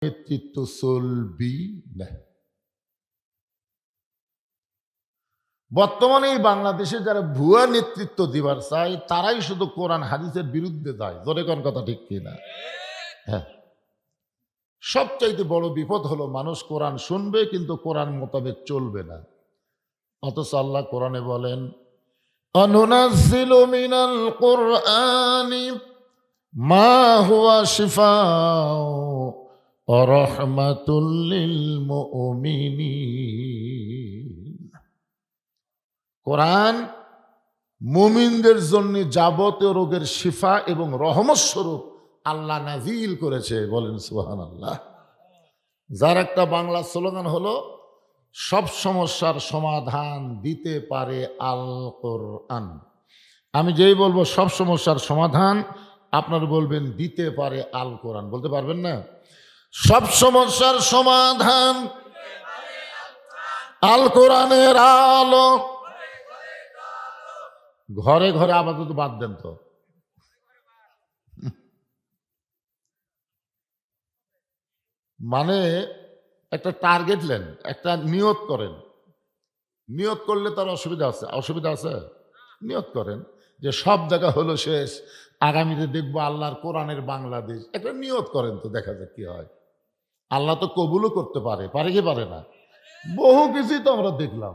নেতৃত্ব চলবি না। বর্তমানে এই বাংলাদেশে যারা ভুয়া নেতৃত্ব দিবার চায় তারাই শুধু কোরআন হাদিসের বিরুদ্ধে যায়। জোরে কোন কথা ঠিক কিনা? হ্যাঁ, সবচাইতে বড় বিপদ হলো মানুষ কোরআন শুনবে কিন্তু কোরআন মোতাবেক চলবে না। অথচ আল্লাহ কোরআনে বলেন, অনুনাজ্জিলু মিনাল কুরআনি মা হুয়া শিফাউ ওয়া রাহমাতুল লিল মুমিনিন। কোরআন মুমিনদের জন্য যাবতীয় রোগের শিফা এবং রহমত স্বরূপ আল্লাহ নাজিল করেছে। বলেন সুবহানাল্লাহ। যার একটা বাংলা স্লোগান হলো, সব সমস্যার সমাধান দিতে পারে আল কোরআন। আমি যেই বলবো সব সমস্যার সমাধান, আপনার বলবেন দিতে পারে আল কোরআন। বলতে পারবেন না? সব সমস্যার সমাধান আল কোরআনের আলো। ঘরে ঘরে আপাতত বাদ দেন তো। মানে একটা টার্গেট নেন, একটা নিয়ত করেন। নিয়ত করলে তার অসুবিধা আছে? অসুবিধা আছে? নিয়ত করেন যে সব জায়গা হলো শেষ, আগামীতে দেখবো আল্লাহর কোরআনের বাংলাদেশ। একটা নিয়ত করেন তো, দেখা যাক কি হয়। আল্লাহ তো কবুলও করতে পারে, পারে কি পারে না? বহু কিছুই তো আমরা দেখলাম,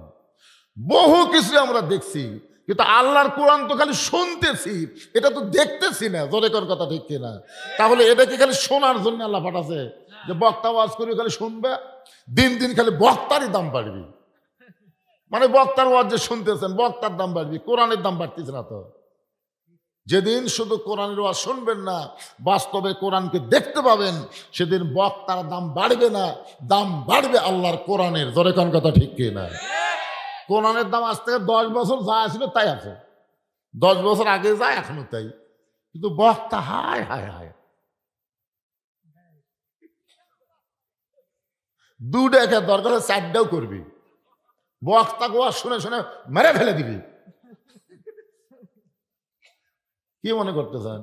বহু কিছু আমরা দেখছি, কিন্তু আল্লাহর কোরআন তো খালি শুনতেছি, এটা তো দেখতেছি না। জোরে কোন কথা ঠিক কিনা? তাহলে এটা কি খালি শোনার জন্য আল্লাহ পাঠাছে যে বক্তা ওয়াজ করে খালি শুনবে? দিন দিন খালি বক্তারই দাম বাড়বি। মানে বক্তার ওয়াজ যে শুনতেছেন, বক্তার দাম বাড়বি, কোরআনের দাম বাড়তেছে না তো। যেদিন শুধু কোরআনের ওয়াজ শুনবেন না, বাস্তবে কোরআনকে দেখতে পাবেন, সেদিন বক্তার দাম বাড়বে না, দাম বাড়বে আল্লাহর কোরআনের। জোরে কোন কথা ঠিক কিনা? কোরআনের দাম আজ থেকে 10 বছর যা ছিল তাই আছে, 10 বছর আগে যায় এখনো তাই, কিন্তু বক্তা হায় হায় হায়, 2 টাকা দরকার হয় 4টাও করবি, বক্তা গোয়া শুনে শুনে মেরে ফেলে দিবি। কি মনে করতেছেন?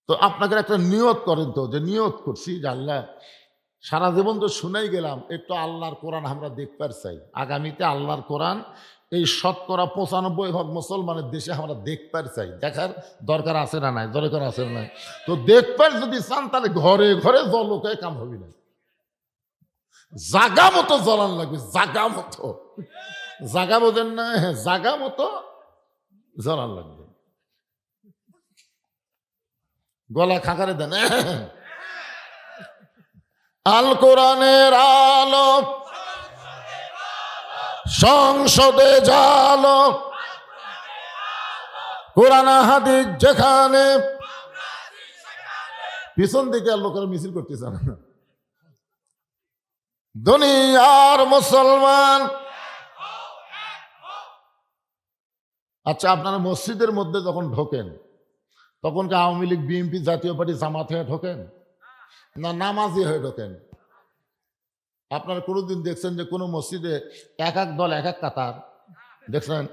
তো আপনাকে একটা নিয়ত করেন তো, যে নিয়ত করছি যে আল্লাহ সারা জীবন তো শুনেই গেলাম, একটু আল্লাহর কোরআন আমরা দেখবার চাই। আগামীতে আল্লাহর কোরআন এই 95% মুসলমানের দেশে আমরা দেখবার চাই। দেখার দরকার আছে না নাই? দরকার আছে না নাই? তো দেখবার যদি চান তাহলে ঘরে ঘরে জলকে কাম হবি না, জাগা মতো জ্বলান লাগবে, জাগা মতো। জাগা বোঝেন না? জাগা মতো জ্বলান লাগবে। গলা খাকারে দেন। আল কোরআনের আলো সংসদে জালো, কোরআন হাদিস যেখানে। পিছন দিকে লোকেরা মিছিল করতেছে না। দুনিয়ার মুসলমান। আচ্ছা, আপনারা মসজিদের মধ্যে যখন ঢোকেন তখন কি আওয়ামী লীগ, বিএনপি, জাতীয় পার্টি, জামাত হয়ে ঢোকেন না নামাজি হয়ে ঢোকেন? আপনারা কোনোদিন দেখছেন যে কোনো মসজিদে এক এক দল এক এক কাতার দেখছেন?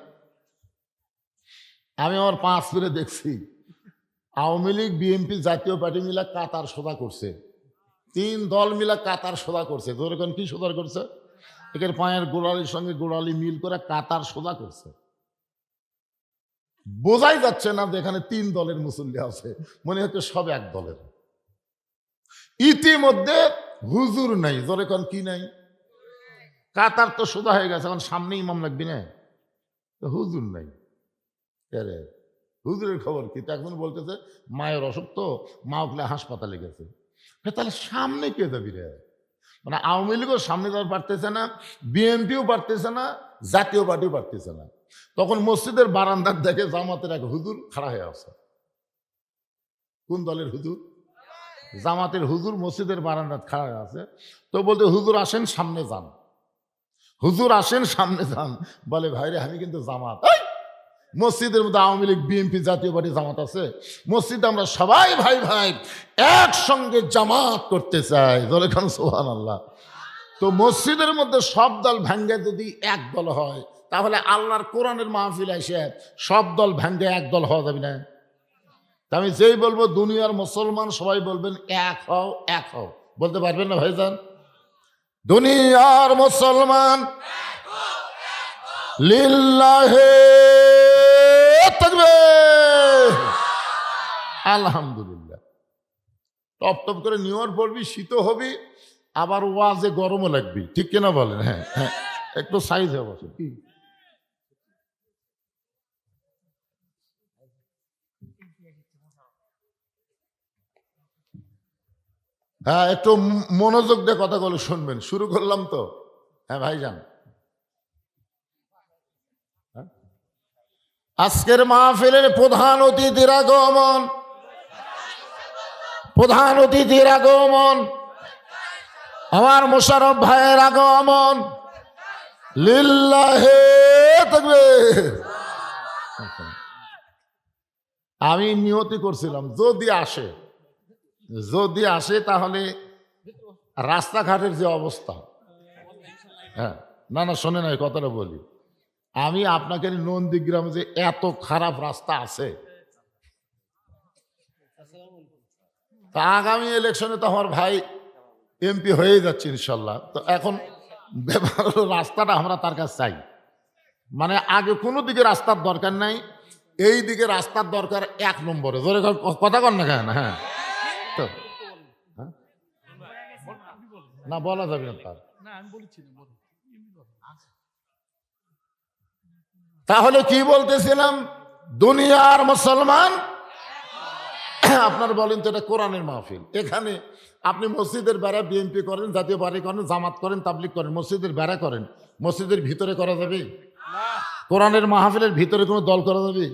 আমি আমার 5 ফিরে দেখছি আওয়ামী লীগ, বিএনপি, জাতীয় পার্টি মিলা কাতার সোজা করছে, 3 দল মিলা কাতার সোজা করছে। যেরকম কি সোজা করছে? একের পায়ের গোড়ালির সঙ্গে গোড়ালি মিল করে কাতার সোজা করছে। বোঝাই যাচ্ছে না যে এখানে 3 দলের মুসল্লি আছে, মনে হচ্ছে সব এক দলের। ইতিমধ্যে হুজুর নাই। জোরে কোন কি নাই? কাতার তো সোজা হয়ে গেছে, এখন সামনে ইমাম লাগবি না, হুজুর নাই। হুজুরের খবর কি? একজন বলতেছে মায়ের অসুখ, তো মা ওগুলো হাসপাতালে গেছে। তাহলে সামনে কে যাবি রে? মানে আওয়ামী লীগও সামনে যাওয়ার পারতেছে না, বিএনপিও পারতেছে না, জাতীয় পার্টিও পারতেছে না। তখন মসজিদের বারান্দার দেখে জামাতের এক হুজুর খাড়া হয়ে আছে। কোন দলের হুজুর? জামাতের হুজুর মসজিদের বারান্দার খাড়া হয়ে আছে। তো বলতে, হুজুর আসেন সামনে যান, হুজুর আসেন সামনে যান। বলে, ভাইরে আমি কিন্তু জামাত। মসজিদের মধ্যে আওয়ামী লীগ, বিএনপি, জাতীয় পার্টি, জামাত আছে, মসজিদে আমরা সবাই ভাই ভাই একসঙ্গে জামাত করতে চাই। বলে খান সুবহানাল্লাহ। তো মসজিদের মধ্যে সব দল ভাঙ্গে যদি এক দল হয়, তাহলে আল্লাহর কোরআনের মাহফিল এসে সব দল ভাঙ্গে এক দল হওয়া যাবে না? তা আমি যেই বলবো দুনিয়ার মুসলমান সবাই বলবেন এক হও এক হও, বলতে পারবেন না ভাইজান? দুনিয়ার মুসলমান লিল্লাহে তাকবীর। আলহামদুলিল্লাহ। টপ টপ করে নিয়র পড়বি, শীত হবি, আবার ওয়াজে গরমও লাগবি, ঠিক কিনা বলেন? হ্যাঁ হ্যাঁ, একটু সাইজ হবে কি। হ্যাঁ, একটু মনোযোগ দিয়ে কথাগুলো শুনবেন। শুরু করলাম তো। হ্যাঁ ভাইজান, আজকের মাহফিলের প্রধান অতিথির আগমন, প্রধান অতিথির আগমন, আমার মোশাররফ ভাইয়ের আগমন। লিল্লাহে তাকবীর। আমি নিয়তি করছিলাম যদি আসে তাহলে রাস্তাঘাটের যে অবস্থা, হ্যাঁ না না শোনে না, এই কথাটা বলি। আমি আপনাকে নন্দীগ্রামে যে এত খারাপ রাস্তা আছে, তা আগামী ইলেকশনে তো আমার ভাই এমপি হয়ে যাচ্ছে ইনশাল্লাহ। তো এখন ব্যাপার হলো রাস্তাটা আমরা তার কাছে চাই। মানে আগে কোনো দিকে রাস্তার দরকার নাই, এই দিকে রাস্তার দরকার এক নম্বরে। ধরে কথা কন না কেন? হ্যাঁ তো হ্যাঁ? না বলা যাবে না তার। তাহলে কি বলতেছিলাম? দুনিয়ার মুসলমান। আপনার বলেন তো, এটা কোরআনের মাহফিল। এখানে আপনি মসজিদের বেড়া বিএনপি করেন, জাতীয় পার্টি করেন, জামাত করেন, তাবলিগ করেন, মসজিদের বেড়া করেন, মসজিদের ভিতরে করা যাবে? কোরআনের মাহফিলের ভিতরে কোনো দল করা যাবে?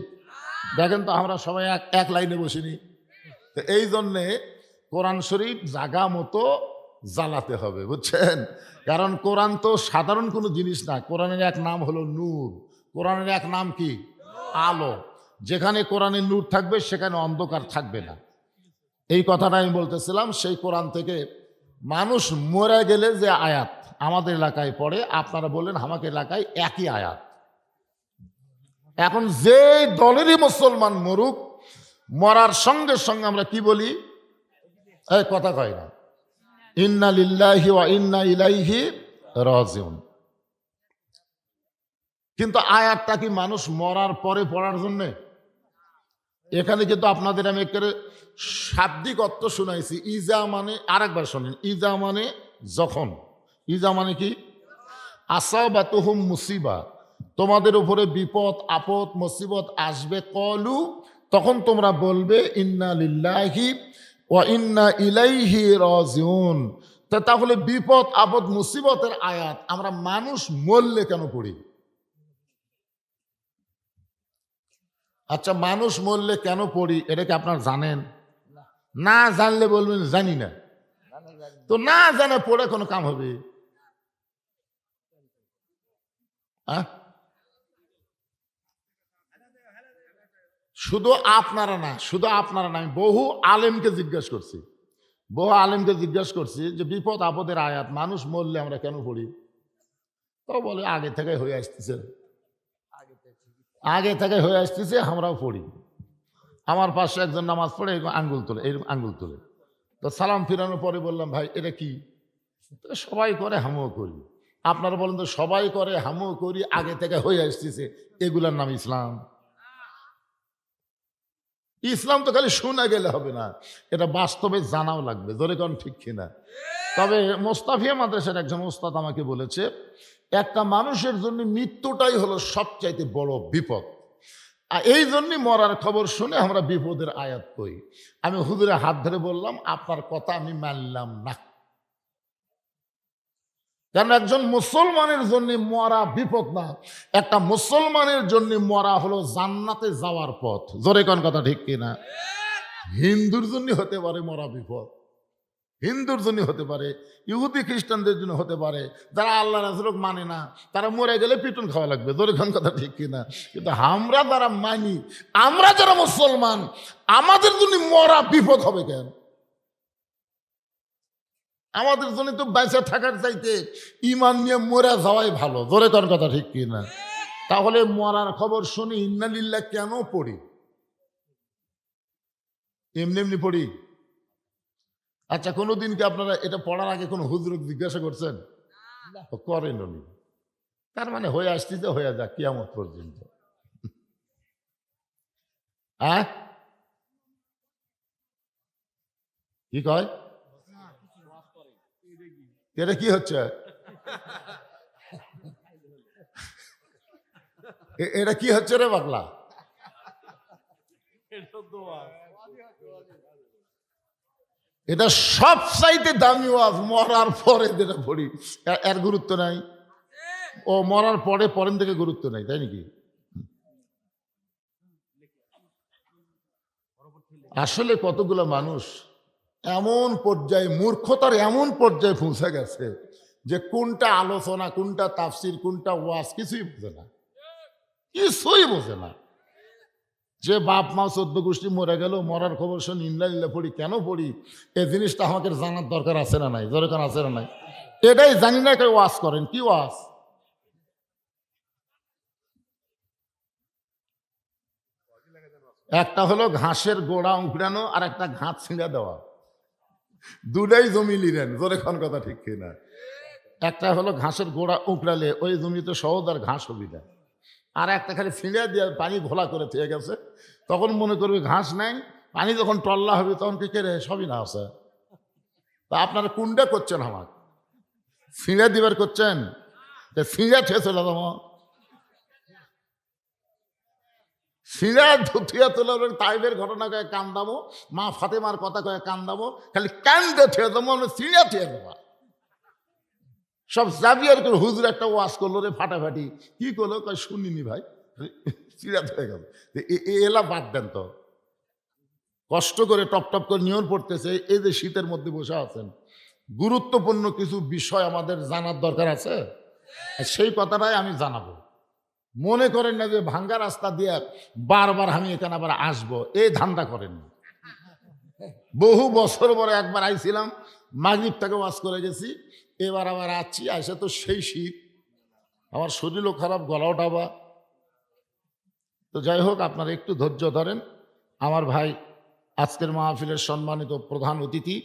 দেখেন তো, আমরা সবাই এক লাইনে বসিনি। তো এই জন্যে কোরআন শরীফ জাগা মতো জ্বালাতে হবে, বুঝছেন? কারণ কোরআন তো সাধারণ কোনো জিনিস না। কোরআনের এক নাম হলো নূর। কোরআনের এক নাম কি? আলো। যেখানে কোরআনের নূর থাকবে সেখানে অন্ধকার থাকবে না। এই কথাটা আমি বলতেছিলাম। সেই কোরআন থেকে মানুষ মরে গেলে যে আয়াত আমাদের এলাকায় পড়ে, আপনারা বললেন আমাকে এলাকায় একই আয়াত। এখন যে দলেরই মুসলমান মরুক, মরার সঙ্গে সঙ্গে আমরা কি বলি? এই কথা কয় না, ইন্না লিল্লাহি ওয়া ইন্না ইলাইহি রাজিউন। কিন্তু আয়াতটা কি মানুষ মরার পরে পড়ার জন্যে? এখানে কিন্তু আপনাদের আমি একটা শাব্দিক অর্থ শুনাইছি। ইজা মানে, আরেকবার শোনেন, ইজা মানে যখন। ইজা মানে কি? আসাবাতুহুম মুসিবা, তোমাদের উপরে বিপদ আপদ মুসিবত আসবে, কলু, তখন তোমরা বলবে ইন্না লিল্লাহি ওয়া ইন্না ইলাইহি রাজিউন। তাহলে বিপদ আপদ মুসিবতের আয়াত আমরা মানুষ মরলে কেন পড়ি? আচ্ছা, মানুষ মরলে কেন পড়ি এটা কি আপনার জানেন? না জানলে বলবেন জানি না। তো না জানে পড়ে কোনো কাম হবে? শুধু আপনারা না, আমি বহু আলেমকে জিজ্ঞেস করছি, যে বিপদ আপদের আয়াত মানুষ মরলে আমরা কেন পড়ি? তো বলে আগে থেকে হয়ে আসতেছে, আমরাও পড়ি। আমার পাশে একজন নামাজ পড়ে আঙ্গুল তোলে। তো সালাম ফিরানোর পরে বললাম, ভাই এটা কি? সবাই করে হামও করি। আপনারা বলেন তো, সবাই করে হামও করি, আগে থেকে হয়ে আসতেছে, এগুলার নাম ইসলাম? ইসলাম তো খালি শোনা গেলে হবে না, এটা বাস্তবে জানাও লাগবে। ধরে কোন ঠিক কিনা? তবে মোস্তাফিয়া মাদ্রাসার একজন ওস্তাদ আমাকে বলেছে, একটা মানুষের জন্য মৃত্যুটাই হলো সবচাইতে বড় বিপদ। আর এই জন্যই মরার খবর শুনে আমরা বিপদের আয়াত কই। আমি হুজুরের হাত ধরে বললাম, আপনার কথা আমি মানলাম না। কারণ একজন মুসলমানের জন্য মরা বিপদ না, একটা মুসলমানের জন্য মরা হলো জান্নাতে যাওয়ার পথ। জোরে কোন কথা ঠিক কিনা? হিন্দুর জন্য হতে পারে মরা বিপদ, হিন্দুর জন্য হতে পারে, ইহুদি খ্রিস্টানদের জন্য হতে পারে, যারা আল্লাহ রাসূলকে মানে না, তারা মরে গেলে পিটন খাওয়া লাগবে। জোরে কোন কথা ঠিক কিনা? কিন্তু আমরা যারা মানি, আমরা যারা মুসলমান, আমাদের জন্য মরা বিপদ হবে কেন? আমাদের জন্য তো বেঁচে থাকার চাইতে ইমান নিয়ে মরে যাওয়াই ভালো। জোরে কোন কথা ঠিক কিনা? তাহলে মরার খবর শুনি ইন্না লিল্লাহ কেন পড়ি? এমনি এমনি পড়ি। আচ্ছা, কোনোদিন কি আপনারা এটা পড়ার আগে কোনো হুজুরকে জিজ্ঞাসা করছেন? করেন উনি। তার মানে হয়ে আসতেছে, হয়ে যাক কিয়ামত পর্যন্ত। হ্যাঁ, কি কয়? এটা কি হচ্ছে? এটা কি হচ্ছে রে পাগলা? এটা সব চাইতে দামি ওয়াজ। মরার পরে যেটা পড়ি এর গুরুত্ব নাই। ও মরার পরে পরেন থেকে গুরুত্ব নাই, তাই নাকি? আসলে কতগুলো মানুষ এমন পর্যায়ে, মূর্খতার এমন পর্যায়ে পৌঁছে গেছে যে কোনটা আলোচনা, কোনটা তাফসির, কোনটা ওয়াজ কিছুই বোঝে না, কিছুই বোঝে না। যে বাপ মা 14 গোষ্ঠী মরে গেল, মরার খবর শুনি ইন্না পড়ি, কেন পড়ি? এই জিনিসটা আমাকে জানার দরকার আছে না নাই? দরকার আছে না নাই? এটাই জানি না, কেউ ওয়াজ করেন। কি ওয়াজ? একটা হলো ঘাসের গোড়া উঁকড়ানো, আর একটা ঘাস ছিঁড়া দেওয়া। দুটাই জমি লিলেন, জোরে কোন কথা ঠিক কিনা? একটা হলো ঘাসের গোড়া উঁকড়ালে ওই জমিতে সহজ আর ঘাস হবি না, আর একটা খালি ছিঁড়ে দিয়ে পানি ঘোলা করে থেকে গেছে। তখন মনে করবে ঘাস নাই, পানি যখন টল্লা হবে তখন কি করে সবই না আছে। তা আপনারা কোনটা করছেন? আমার ছিঁড়ে দিবার করছেন? ছিঁড়ে ঠেয়ে চলে যাবো, ছিঁড়ে ধুথিয়া তোলা তাইবের ঘটনা কয়ে কান্দাবো, মা ফাতেমার কথা কয়ে কান্দাবো, খালি কান্দে ঠেয়ে দেবো, ছিঁড়ে ঠেয়ে দেবো। সব জাবিয়ার করে হুজুর একটা ওয়াজ করলো রে ফাটাফাটি। কি করলো? কয় শুনিনি ভাই, চিরাত হয়ে গেল। এলা বাদ দেন তো। কষ্ট করে টপ টপ করে নিয়র পড়তেছে, এই যে শীতের মধ্যে বসে আছেন, গুরুত্বপূর্ণ কিছু বিষয় আমাদের জানার দরকার আছে। সেই কথাটাই আমি জানাবো। মনে করেন না যে ভাঙ্গা রাস্তা দিয়ে বারবার আমি এখানে আবার আসবো, এই ধান্দা করেন। বহু বছর পরে একবার আইছিলাম, মাগরিব থেকে ওয়াজ করে গেছি, এবার আবার আসছি, আসে তো সেই শীত, আমার শরীরও খারাপ, গলাও টাবা। তো যাই হোক, আপনারা একটু ধৈর্য ধরেন। আমার ভাই আজকের মাহফিলের সম্মানিত প্রধান অতিথি,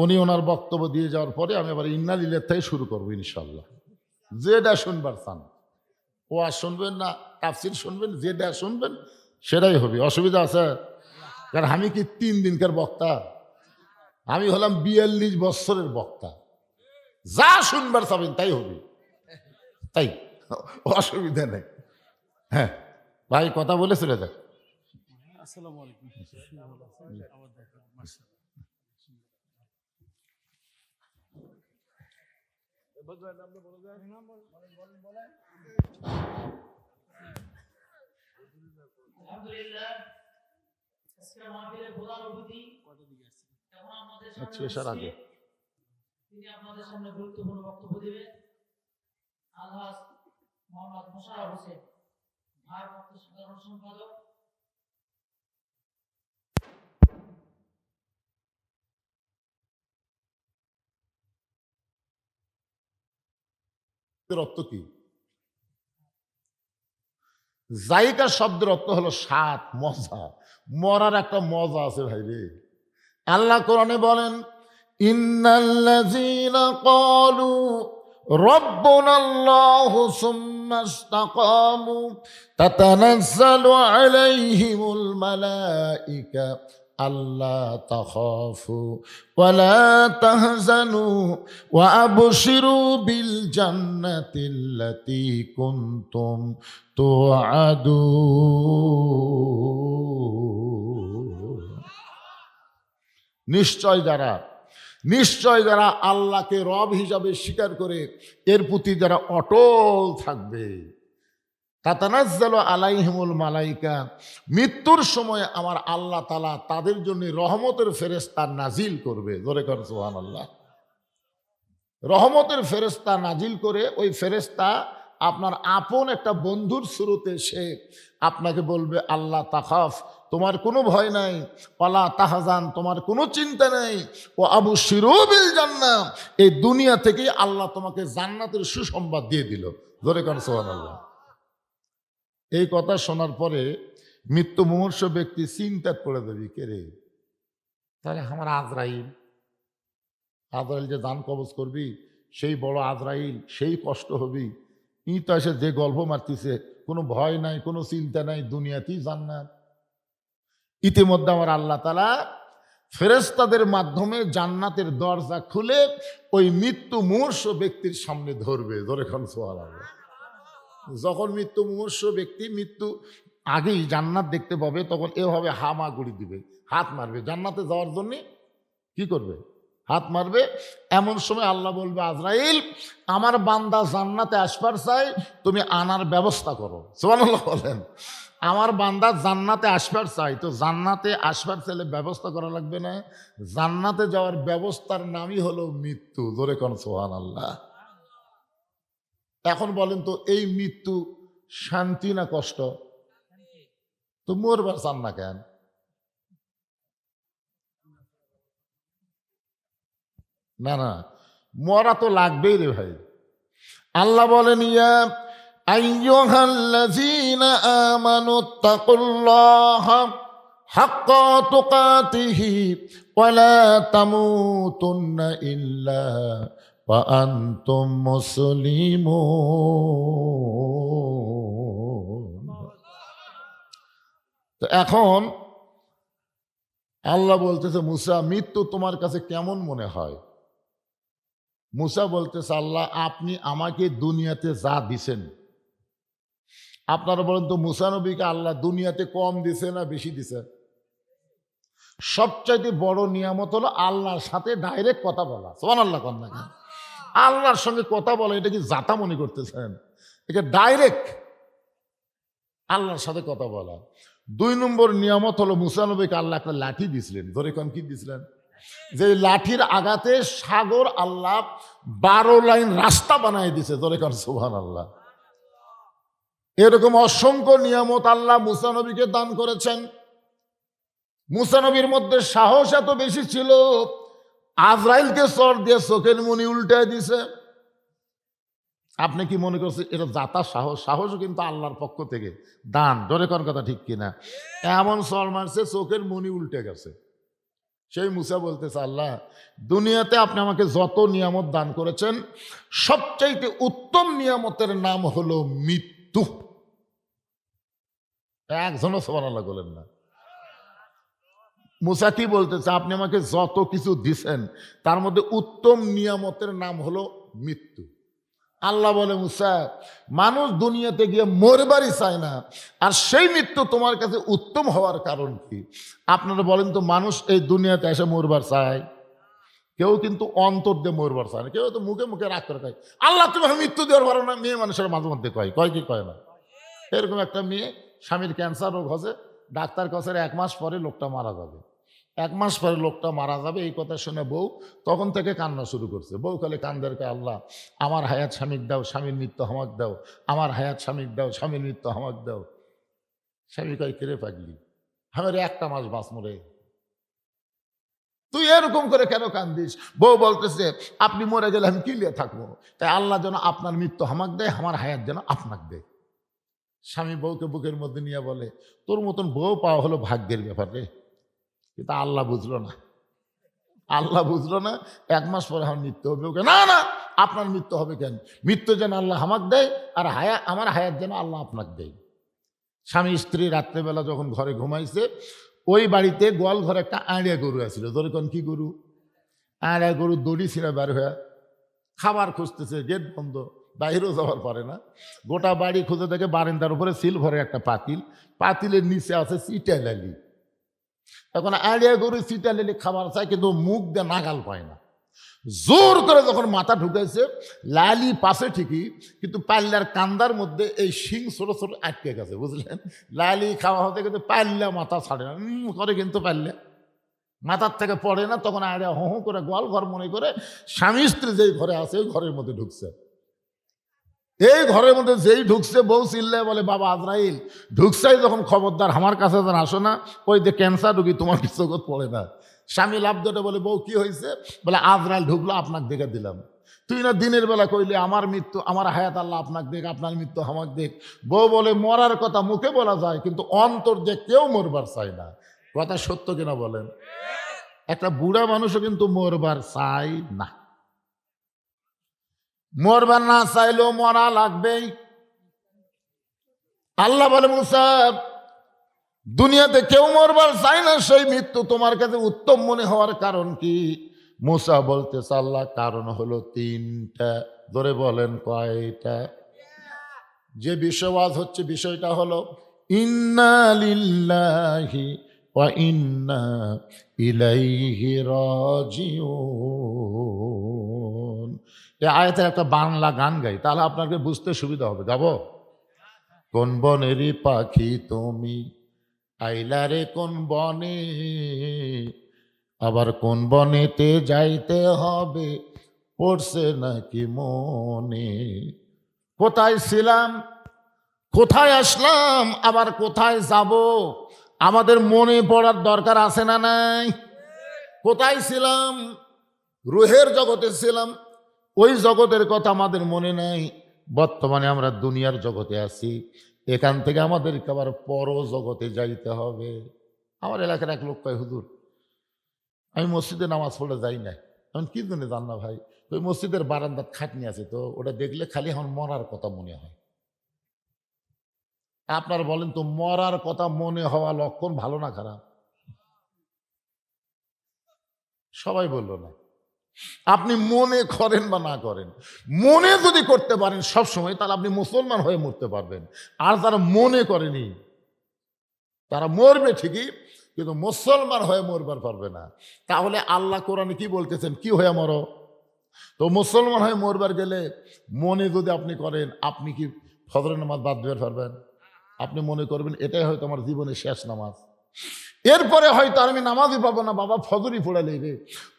উনি ওনার বক্তব্য দিয়ে যাওয়ার পরে আমি আবার ইন্না লিলের থেকে শুরু করবো ইনশাল্লাহ। যেটা শুনবার চান, ওয়াজ শুনবেন না তাফসির শুনবেন, যেটা শুনবেন সেটাই হবে। অসুবিধা আছে? কারণ আমি কি 3 দিনকার বক্তা? আমি হলাম 42 বৎসরের বক্তা। যা শুনবার চাবেন তাই হবে, তাই অসুবিধা নেই। হ্যাঁ ভাই, কথা বলে চলে যাক। আসসালামু আলাইকুম। আলহামদুলিল্লাহ, আজকে মাহফিলের প্রধান অতিথি এখন আপনাদের সামনে শেষের আগে উপস্থিত। তিনি আপনাদের সামনে গুরুত্বপূর্ণ বক্তব্য দিবেন। আলহাজ মোহাম্মদ মোশাররফ হোসেন, ভারপ্রাপ্ত সাধারণ সম্পাদক। অর্থ কি? জায়গা শব্দের অর্থ হলো স্বাদ, মজা। মরার একটা মজা আছে ভাই রে। আল্লাহ কোরআনে বলেন, ইন্নাল্লাযীনা ক্বালু রাব্বুনাল্লাহু সুম্মা ইসতাকামু তাতানাজ্জালু আলাইহিমুল মালায়েকা আল্লা তাখাফু ওয়া লা তাহজানু ওয়া আবশিরু বিল জান্নাতিল্লাতী কুনতুম তুআদুন। নিশ্চয় যারা আল্লাহকে রব হিসাবে স্বীকার করে এর প্রতি যারা অটল থাকবে, তাতানাজ্জালু আলাইহিমুল মালাইকা, মৃত্যুর সময় আমার আল্লাহ তাআলা তাদের জন্য রহমতের ফেরেশতা নাজিল করবে। জোরে কর সুবহানাল্লাহ। রহমতের ফেরেশতা নাজিল করে, ওই ফেরেশতা আপনার আপন একটা বন্ধুর শুরুতে সে আপনাকে বলবে, আল্লাহ তাখাফ, তোমার কোনো ভয় নাই, ওয়ালা তাহজান, তোমার কোনো চিন্তা নেই, ও আবশিরু বিল জান্নাহ, এই দুনিয়া থেকেই আল্লাহ তোমাকে জান্নাতের সুসংবাদ দিয়ে দিল। জোরে কর সুবহানাল্লাহ। এই কথা শোনার পরে মৃত্যু মুমূর্ষু ব্যক্তি চিন্তা করে দেবে, কে রে তাহলে আমার আজরাইল যে দান কবজ করবি সেই বড় আজরাইল, সেই কষ্ট হবি। ই তো এসে যে গল্প মারতিছে, কোনো ভয় নাই, কোনো চিন্তা নাই, দুনিয়াতেই জান্নাত। ইতিমধ্যে আমার আল্লাহ তাআলা ফেরেশতাদের মাধ্যমে জান্নাতের দরজা খুলে ওই মৃত্যু মুমূর্ষু ব্যক্তির সামনে ধরবে। জোরে খান সুবহানাল্লাহ। যখন মৃত্যু মুমূর্ষু ব্যক্তি মৃত্যু আগেই জান্নাত দেখতে পাবে, তখন এভাবে হামা গুড়ি দিবে, হাত মারবে জান্নাতে যাওয়ার জন্য। কি করবে? হাত মারবে। এমন সময় আল্লাহ বলবে, আজরাইল, আমার বান্দা জান্নাতে আসবার চাই, তুমি আনার ব্যবস্থা করো। সুবহানাল্লাহ বলেন। আমার বান্দা জান্নাতে আসবার চাই, তো জান্নাতে আসবার চাইলে ব্যবস্থা করা লাগবে না? জান্নাতে যাওয়ার ব্যবস্থার নামই হলো মৃত্যু। জোরে কোন সুবহানাল্লাহ। এখন বলেন তো, এই মৃত্যু শান্তি না কষ্ট? তো মরবার চান না কেন? না না, মরা তো লাগবেই রে ভাই। আল্লাহ বলেন, ইয়া আইয়ুহাল্লাযীনা আমানুত্তাকুল্লাহা হাক্কা তুকাতিহি ওয়া লা তামুতুন্না ইল্লা ওয়া আনতুম মুসলিমুন। তো এখন আল্লাহ বলতেছে, মুসা, মৃত্যু তোমার কাছে কেমন মনে হয়? মুসা বলতেছে, আল্লাহ, আপনি আমাকে দুনিয়াতে যা দিছেন, আপনারা বলেন তো, মুসা নবীকে আল্লাহ দুনিয়াতে কম দিছে না বেশি দিছে? সবচাইতে বড় নিয়ামত হলো আল্লাহর সাথে ডাইরেক্ট কথা বলা। সুবহানাল্লাহ কোন না কেন? আল্লাহর সঙ্গে কথা বলা, এটা কি জাতা মনে করতেছেন? এটা ডাইরেক্ট আল্লাহর সাথে কথা বলা। 2 নম্বর নিয়ামত হলো মুসা নবীকে আল্লাহ একটা লাঠি দিছিলেন। ধরে কোন কি দিছিলেন? যে লাঠির আঘাতে সাগর আল্লাহ 12 লাইন রাস্তা বানায় দিছে। ধরে কোন সুবহানাল্লাহ। এরকম অসংখ্য নিয়ামত আল্লাহ মুসা নবীকে দান করেছেন। মুসা নবীর মধ্যে সাহস এত বেশি ছিল, আজরাইলকে চর দিয়ে চোখের মনি উল্টায় দিছে। আপনি কি মনে করছেন এটা জাতা সাহস? সাহসও কিন্তু আল্লাহর পক্ষ থেকে দান। ধরে কোন কথা ঠিক কিনা? এমন চর মারছে চোখের মনি উল্টে গেছে। সেই মুসা বলতেছে, আল্লাহ, দুনিয়াতে আপনি আমাকে যত নিয়ামত দান করেছেন, সবচাইতে উত্তম নিয়ামতের নাম হলো মৃত্যু। একজনও সুবহানাল্লাহ বলেন না। মুসা কি বলতেছে? আপনি আমাকে যত কিছু দিছেন, তার মধ্যে উত্তম নিয়ামতের নাম হলো মৃত্যু। আল্লাহ বলে, মুসা, মানুষ দুনিয়াতে গিয়ে মরবারই চায় না, আর সেই মৃত্যু তোমার কাছে উত্তম হওয়ার কারণ কি? আপনারা বলেন তো, মানুষ এই দুনিয়াতে এসে মরবার চায়? কেউ কিন্তু অন্তর দিয়ে মরবার চায় না, কেউ তো মুখে মুখে রাগ করে কয়, আল্লাহ তুমি মৃত্যু দেওয়ার পারো না। মেয়ে মানুষের মাঝে মধ্যে কয় কি কয় না? এরকম একটা মেয়ে, স্বামীর ক্যান্সার রোগ হচ্ছে, ডাক্তার কাছে 1 মাস পরে লোকটা মারা যাবে। 1 মাস পরে লোকটা মারা যাবে, এই কথা শুনে বউ তখন থেকে কান্না শুরু করছে। বউ খালি কান্দের কে, আল্লাহ, আমার হায়াত স্বামীক দাও, স্বামীর মৃত্যু হামাক দাও, আমার হায়াত স্বামীক দাও, স্বামীর মৃত্যু হামাক দাও। স্বামী কয়, কিরে পাগলি, আমার 1টা মাস বাঁচমু রে, তুই এরকম করে কেন কান্দিস? বউ বলতেছে, আপনি মরে গেলে আমি কি লিয়ে থাকবো? তাই আল্লাহ যেন আপনার মৃত্যু হামাক দেয়, আমার হায়াত যেন আপনাকে দেয়। স্বামী বউকে বুকের মধ্যে নিয়ে বলে, তোর মতন বউ পাওয়া হলো ভাগ্যের ব্যাপার রে। কিন্তু আল্লাহ বুঝলো না। আল্লাহ বুঝলো না। 1 মাস পরে আমার মৃত্যু হবে। ওকে, না না, আপনার মৃত্যু হবে কেন? মৃত্যু যেন আল্লাহ আমাকে দেয়, আর আমার হায়াত যেন আল্লাহ আপনাকে দেয়। স্বামী স্ত্রী রাত্রেবেলা যখন ঘরে ঘুমাইছে, ওই বাড়িতে গোয়াল ঘরে একটা আড়িয়া গরু আছিল। ধরে কোন কি গরু? আড়িয়া গরু দড়ি ছিঁড়া বের হয়ে খাবার খুঁজতেছে, গেট বন্ধ, বাইরেও যাওয়ার পারে না। গোটা বাড়ি খুঁজে দেখে বারান্দার উপরে সিলভারের একটা পাতিল, পাতিলের নিচে আছে চিটা লালি। এখন আড়িয়া গরু চিটা লালি খাবার চায়, কিন্তু মুখ দিয়ে নাগাল পায় না। জোর করে যখন মাথা ঢুকাইছে, লালি পাশে ঠিকই, কিন্তু পাল্লার কান্দার মধ্যে এই শিং ছোট ছোট আটকে গেছে। বুঝলেন? লালি খাওয়া হতে কিন্তু পাল্লা মাথা ছাড়ে না, করে কিন্তু পাল্লা মাথার থেকে পড়ে না। তখন আড়িয়া হো হো করে গোয়াল ঘর মনে করে স্বামী স্ত্রী যেই ঘরে আছে ওই ঘরের মধ্যে ঢুকছে। এই ঘরের মধ্যে যেই ঢুকছে, বউ চিল্লায় বলে, বাবা আজরাইল ঢুকছাই যখন খবরদার আমার কাছে যেন আসো না, ওই যে ক্যান্সার রুগী তোমার কিছু পড়ে না। স্বামী লাভ দেটে বলে, বউ কি হয়েছে? বলে, আজরাইল ঢুকলো, আপনাকে দেখে দিলাম। তুই না দিনের বেলা কইলে আমার মৃত্যু, আমার হায়াত আল্লাহ আপনাকে দেখ, আপনার মৃত্যু আমাকে দেখ। বউ বলে, মরার কথা মুখে বলা যায়, কিন্তু অন্তর যে কেউ মরবার চায় না। কথা সত্য কিনা বলেন? একটা বুড়া মানুষও কিন্তু মরবার চাই না। মরবার না চাইলেও মরা লাগবেই। আল্লাহ বলে, মুসা, দুনিয়াতে কেউ মরবার চায় না, সেই মৃত্যু তোমার কাছে উত্তম মনে হওয়ার কারণ কি? মুসা বলতেছে, আল্লাহ, কারণ হলো তিনটা। ধরে বলেন কয়টা? যে বিষয় আজ হচ্ছে, বিষয়টা হলো ইন্না লিল্লাহি ওয়া ইন্না ইলাইহি রাজিউন। এই আয়াতের একটা বাংলা গান গাই, তাহলে আপনাকে বুঝতে সুবিধা হবে। গাবো? কোন বনেরই পাখি তুমি, আইলারে কোন বনে, আবার কোন বনেতে যাইতে হবে, পড়ছে নাকি মনে। কোথায় ছিলাম, কোথায় আসলাম, আবার কোথায় যাব, আমাদের মনে পড়ার দরকার আছে না নাই? কোথায় ছিলাম? রুহের জগতে ছিলাম, ওই জগতের কথা আমাদের মনে নাই। বর্তমানে আমরা দুনিয়ার জগতে আছি, এখান থেকে আমাদেরকে আবার পর জগতে যাইতে হবে। আমার এলাকার এক লোক কয়, হুজুর, আমি মসজিদে নামাজ পড়ে যাই না। এখন কি জন্য জান না ভাই? ওই মসজিদের বারান্দার খাটনি আছে, তো ওটা দেখলে খালি এখন মরার কথা মনে হয়। আপনার বলেন তো, মরার কথা মনে হওয়া লক্ষণ ভালো না খারাপ? সবাই বললো না। আপনি মনে করেন বা না করেন, মনে যদি করতে পারেন সব সময়, তাহলে আপনি মুসলমান হয়ে মরতে পারবেন। আর যারা মনে করেনি, তারা মরবে ঠিকই, কিন্তু মুসলমান হয়ে মরবার পারবে না। তাহলে আল্লাহ কোরআনে কি বলতেছেন? কি হয়ে মরো? তো মুসলমান হয়ে মরবার গেলে মনে যদি আপনি করেন, আপনি কি ফজরের নামাজ বাদ দিতে পারবেন? আপনি মনে করবেন এটাই হয়তো আমার জীবনের শেষ নামাজ, এরপরে হয়তো আর আমি নামাজই পাবো না, বাবা ফজরই পড়া লেগে।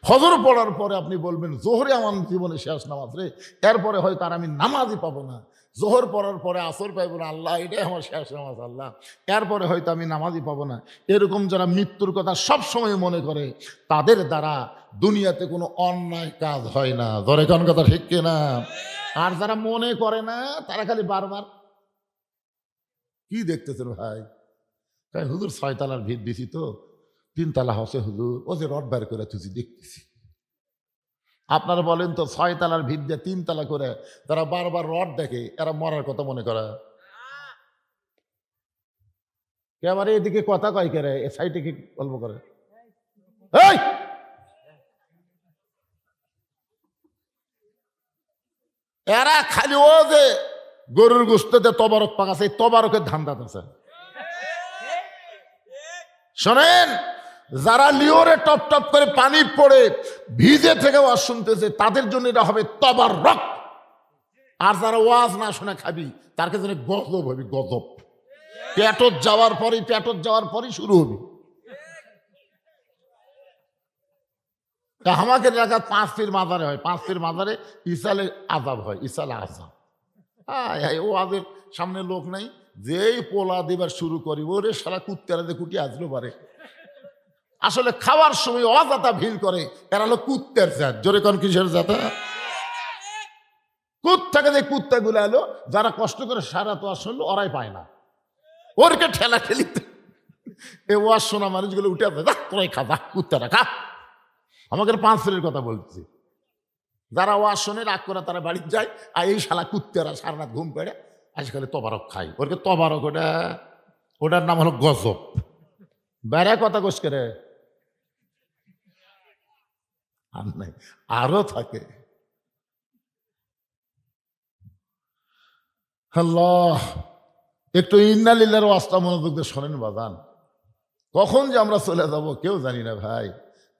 ফজর পড়ার পরে আপনি বলবেন জোহরে আমার জীবনের শেষ নামাজ রে, এরপরে হয়তো আর আমি নামাজই পাবো না। জোহর পড়ার পরে আসর পাইবো না, আল্লাহ এটাই আমার শেষ নামাজ আল্লাহ, এরপরে হয়তো আমি নামাজই পাবো না। এরকম যারা মৃত্যুর কথা সব সময় মনে করে, তাদের দ্বারা দুনিয়াতে কোনো অন্যায় কাজ হয় না। ধরে কোন কথা ঠিক কিনা? আর যারা মনে করে না, তারা খালি বারবার কি দেখতেছেন ভাই? তাই হুজুর 6 তালার ভিত দিছি, তো 3 তালা হসে হুজুর, ও যে রড বের করে তুই দেখতেছি। আপনারা বলেন তো, 6 তালার ভিত দিয়ে 3 তালা করে তারা বারবার রড দেখে, এরা মরার কথা মনে করে? এবারে এদিকে কথা কয় করে, এ সাইডে কি গল্প করে? এই এরা খালি ও যে গরুর গোশতে তবারক পাকাছে, তবারকের ধান্দা আছে। শোনেন, যারা লিওরে টপ টপ করে পানি পড়ে ভিজে থেকে ওয়াজ শুনতেছে, তাদের জন্য এটা হবে তবারক। আর যারা ওয়াজ না শুনে খাবি, তার কাছে গজব হবে, গজব। পেটত যাওয়ার পরই শুরু হবে। আমাকে এলাকার 5 পীর মাজারে হয়, 5 পীর মাজারে ইসালে আজাব হয়, ইসালে আজাব। ও আদের সামনে লোক নাই, যেই পোলা দিবার শুরু করি, ওরে সারা কুত্তারা যে কুটি আসলো পারে। আসলে খাওয়ার সময় অজাতা ভিড় করে, এরা হলো কুত্তের জাত। জোরে কোন কিসের জাতা? কুত্তাকে যে কুত্তাগুলো এলো, যারা কষ্ট করে সারা তো আসলে ওরাই পায় না, ওরকে ঠেলা ঠেলিতে এ ওয়াজ শোনা মানুষগুলো উঠে আসে, যা তোরাই খা, যা কুত্তারা খা। আমাকে 5 ছেলের কথা বলছি, যারা ওয়াজ শোনে রাগ করে তারা বাড়ি যায়, আর এই শালা কুত্তারা সারা রাত ঘুম পেড়ে আজকাল তবারক খাই। ওরকে তবারক, ওটার নাম হলো গজব। বেড়া কথা কোষ করে আর নাই, আরো থাকে। আল্লাহ, একটু ইন্নালিল্লাহর ওয়াজটা মনোযোগ দিয়ে শোনেন বাজান। কখন যে আমরা চলে যাব কেউ জানি না ভাই।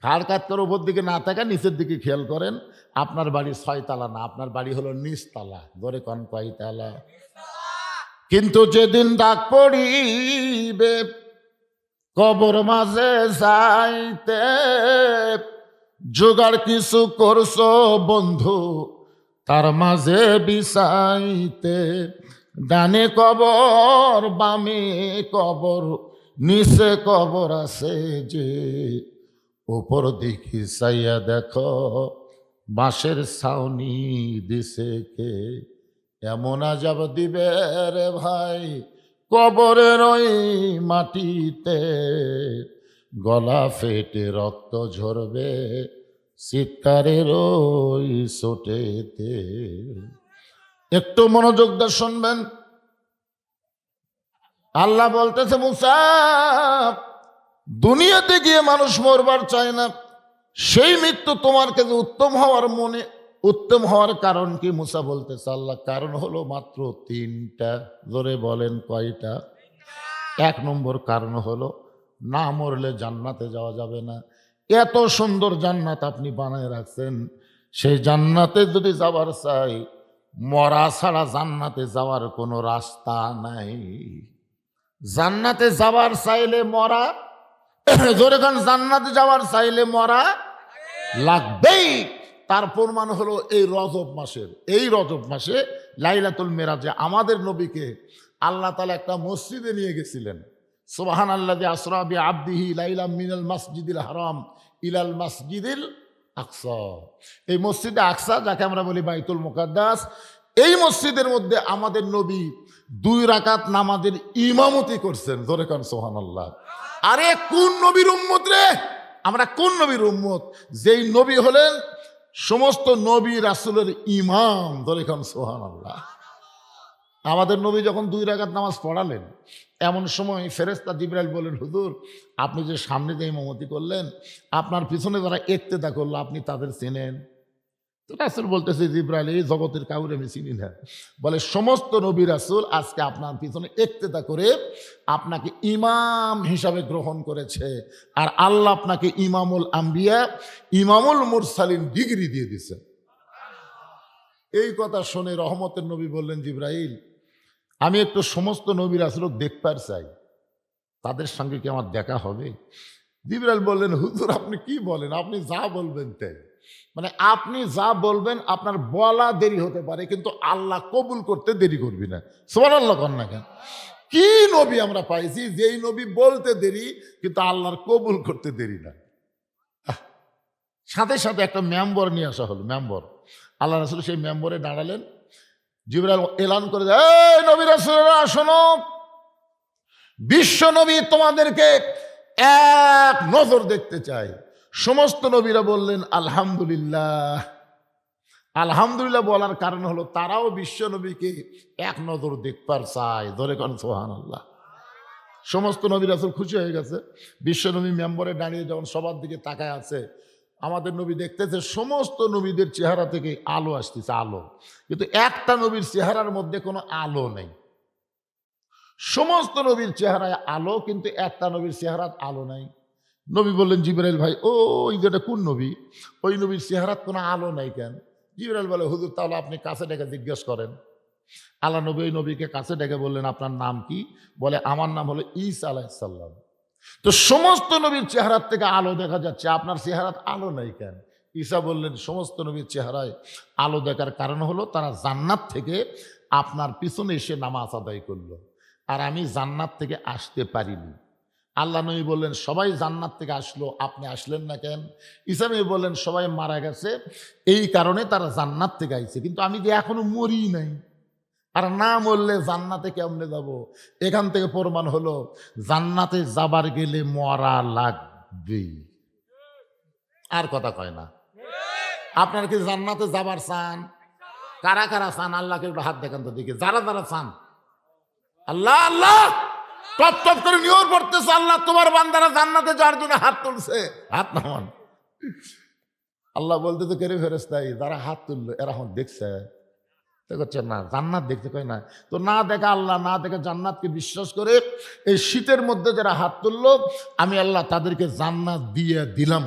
ঘাড় কাত করে উপর দিকে না থাকা, নিচের দিকে খেয়াল করেন। আপনার বাড়ি 6 তালা না, আপনার বাড়ি হলো নিচতলা। ধরে কন কয় তালা? কিন্তু যেদিন ডাক পড়িবে কবর মাঝে যাইতে, জোগাড় কিছু করছো বন্ধু তার মাঝে বিছাইতে। ডানে কবর, বামে কবর, নিচে কবর আছে যে, উপর দিকে চাইয়া দেখো বাঁশের ছাউনি দিছে কে। এমন আজাব দিবে রে ভাই কবরের ওই মাটিতে, গলা ফেটে রক্ত ঝরবে চিৎকারের ওই ছোটেতে। একটু মনোযোগ দিয়ে শুনবেন। আল্লাহ বলতেছে, মুসা, দুনিয়াতে গিয়ে মানুষ মরবার চায় না, সেই মৃত্যু তোমার কাছে উত্তম হওয়ার কারণ কি? মুসা বলতেছে, আল্লাহ, কারণ হলো মাত্র তিনটা। জোরে বলেন, কয়টা? এক নম্বর কারণ হলো, না মরলে জান্নাতে যাওয়া যাবে না। এত সুন্দর জান্নাত আপনি বানায় রাখছেন, সেই জান্নাতে যদি যাবার চাই, মরা ছাড়া জান্নাতে যাওয়ার কোনো রাস্তা নাই। জান্নাতে যাবার চাইলে মরা, জোরে গান, জান্নাতে যাওয়ার চাইলে মরা লাগবেই। তার প্রমাণ হলো এই রজব মাসে লাইলাতুল মেরাজে আমাদের নবীকে আল্লাহ তাআলা একটা মসজিদে নিয়ে গেছিলেন। সুবহানাল্লাযী আসরা বিআবদিহি লাইলাম মিনাল মাসজিদিল হারাম ইলাল মাসজিদিল আকসা। এই মসজিদে আকসা, যাকে আমরা বলি বাইতুল মুকাদ্দাস, এই মসজিদের মধ্যে আমাদের নবী 2 রাকাত নামাজের ইমামতি করছেন। জোরে কান সুবহানাল্লাহ। আরে কোন নবীর উম্মত রে? আমরা কোন নবীর উম্মত? যেই নবী হলেন সমস্ত নবী রাসূলের ইমাম। জোরে কান সুবহানাল্লাহ। আমাদের নবী যখন 2 রাকাত নামাজ পড়ালেন, এমন সময় ফেরেশতা জিবরাইল বলেন, হুজুর, আপনি যে সামনে যে ইমামতি করলেন, আপনার পিছনে যারা ইক্তেদা করলো, আপনি তাদের চেনেন? তো রাসূল বলতেছে, জিবরাইল, এই জগতের কাউরে আমি চিনি না। বলে, সমস্ত নবী রাসূল আজকে আপনার পিছনে ইক্তেদা করে আপনাকে ইমাম হিসাবে গ্রহণ করেছে, আর আল্লাহ আপনাকে ইমামুল আম্বিয়া, ইমামুল মুরসালিন ডিগ্রি দিয়ে দিছে। এই কথা শুনে রহমতের নবী বললেন, জিবরাইল, আমি একটু সমস্ত নবী রাসূল দেখবার চাই, তাদের সঙ্গে কি আমার দেখা হবে? জিবরাইল বললেন, হুজুর, আপনি কি বলেন? আপনি যা বলবেন তাই। মানে আপনি যা বলবেন আপনার বলা দেরি হতে পারে, কিন্তু আল্লাহ কবুল করতে দেরি করবি না। সুবহানাল্লাহ কন না কেন? কি নবী আমরা পাইছি যেই নবী বলতে দেরি কিন্তু আল্লাহর কবুল করতে দেরি না। সাথে সাথে একটা মেম্বর নিয়ে আসা হলো। মেম্বর, আল্লাহ রাসূল সেই মেম্বরে দাঁড়ালেন। জিবরাইল এলান করে দেয়, এই নবী রাসূলরা শোনো, বিশ্ব নবী তোমাদেরকে এক নজর দেখতে চাই। সমস্ত নবীরা বললেন আলহামদুলিল্লাহ। আলহামদুলিল্লাহ বলার কারণ হলো তারাও বিশ্ব নবীকে এক নজর দেখবার চায়। ধরে কোন সুবহানাল্লাহ। সমস্ত নবী রাসূল খুশি হয়ে গেছে। বিশ্ব নবী মেম্বরে দাঁড়িয়ে যখন সবার দিকে তাকায় আছে, আমাদের নবী দেখতেছে সমস্ত নবীদের চেহারা থেকে আলো আসতেছে, আলো। কিন্তু একটা নবীর চেহারার মধ্যে কোনো আলো নেই। সমস্ত নবীর চেহারায় আলো, কিন্তু একটা নবীর চেহারার আলো নাই। নবী বললেন, জিবরাইল ভাই, ওই যেটা কোন নবী? ওই নবীর চেহারার কোনো আলো নাই কেন? জিবরাইল বলে, হুজুর, তাহলে আপনি কাছে ডেকে জিজ্ঞেস করেন। আল্লাহ নবী ওই নবীকে কাছে ডেকে বললেন, আপনার নাম কি? বলে, আমার নাম হলো ঈসা আলাইহিস সালাম। তো সমস্ত নবীর চেহারার থেকে আলো দেখা যাচ্ছে, আপনার চেহারার আলো নাই কেন? ঈসা বললেন, সমস্ত নবীর চেহারায় আলো দেখার কারণ হলো তারা জান্নাত থেকে আপনার পিছনে এসে নামাজ আদায় করলো, আর আমি জান্নাত থেকে আসতে পারিনি। আল্লাহ নবী বললেন, সবাই জান্নাত থেকে আসলো, আপনি আসলেন না কেন? ঈসা নবী বললেন, সবাই মারা গেছে, এই কারণে তারা জান্নাত থেকে আইছে, কিন্তু আমি যে এখনো মরি নাই, আর না মরলে জান্নাতে কেমনে যাব? এখান থেকে প্রমাণ হলো জান্নাতে যাবার গেলে মরা লাগবে। আর কথা কয় না। আপনার কি জান্নাতে যাবার চান? কারা কারা চান? আল্লাহকে একটু হাত দেখান তো দেখি, যারা যারা চান। আল্লাহ আল্লাহ টপ টপ করে নিয়র পড়তেছে, আল্লাহ তোমার বান্দারা জান্নাতে যাওয়ার জন্য হাত তুলছে, হাত নামান। আল্লাহ বলতে তো কেড়ে ফেরেশতাই, যারা হাত তুললো এরা এখন দেখছে, করছে না, জান্নাত দেখতে কয় না। তো না দেখা আল্লাহ, না দেখা জান্নাতকে বিশ্বাস করে এই শীতের মধ্যে যারা হাত তুললো, আমি আল্লাহ তাদেরকে জান্নাত দিয়ে দিলাম।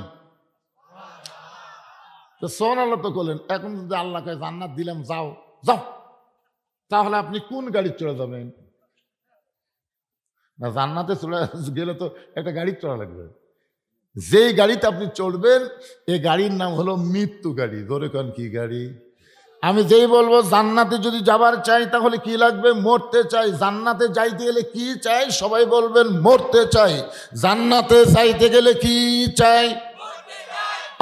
তো সোহান আল্লাহ তো করলেন, এখন যদি আল্লাহকে জান্নাত দিলাম, যাও যাও, তাহলে আপনি কোন গাড়ি চড়ে যাবেন? না, জান্নাতে চলে গেলে তো একটা গাড়ি চড়া লাগবে। যেই গাড়িতে আপনি চড়বেন এই গাড়ির নাম হলো মৃত্যু গাড়ি। ধরে কোন কি গাড়ি? আমি যেই বলবো জান্নাতে যদি যাবার চাই তাহলে কি লাগবে? মরতে চাই। জান্নাতে যাইতে গেলে কি চাই? সবাই বলবেন মরতে চাই। জান্নাতে যাইতে গেলে কি চাই?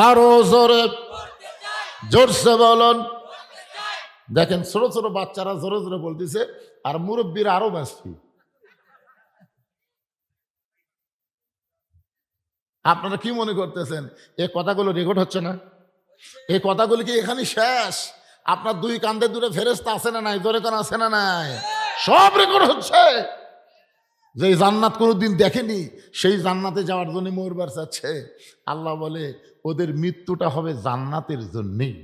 আরো জোরে, জোরসে বলুন। দেখেন ছোট ছোট বাচ্চারা জোরে জোরে বলতেছে, আর মুরব্বীরা আরো ব্যস্ত। আপনারা কি মনে করতেছেন এই কথাগুলো রেকর্ড হচ্ছে না? এই কথাগুলো কি এখানে শেষ? আপনার দুই কান্দে দূরে ফেরেশতা আছে না নাই? জোরে কোন আছে না নাই? সব রেকর্ড হচ্ছে। যে জান্নাত কোনোদিন দেখেনি সেই জান্নাতে যাওয়ার জন্য মরবার চাচ্ছে। আল্লাহ বলে ওদের মৃত্যুটা হবে জান্নাতের জন্যই।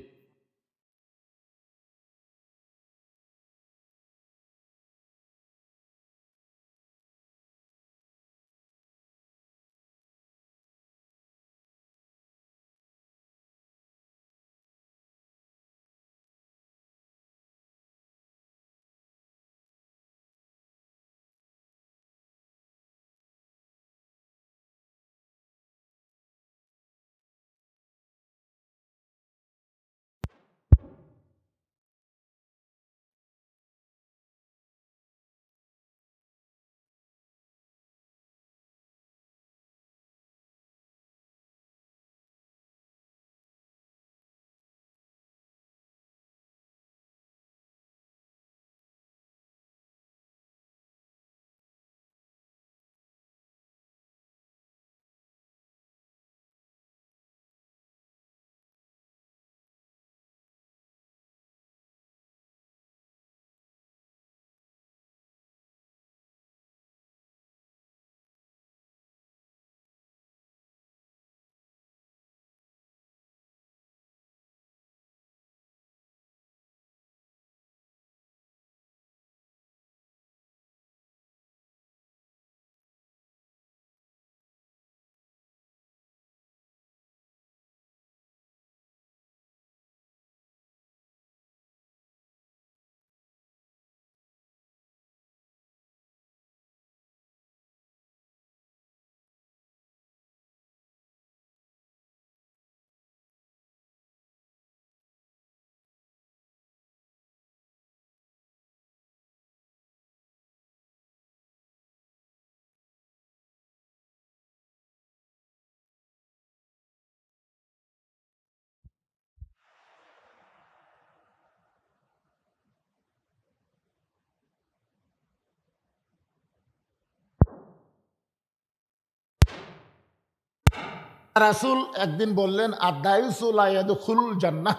রাসূল একদিন বললেন আর দায়ুসু লা ইয়াদখুলুল জান্নাহ,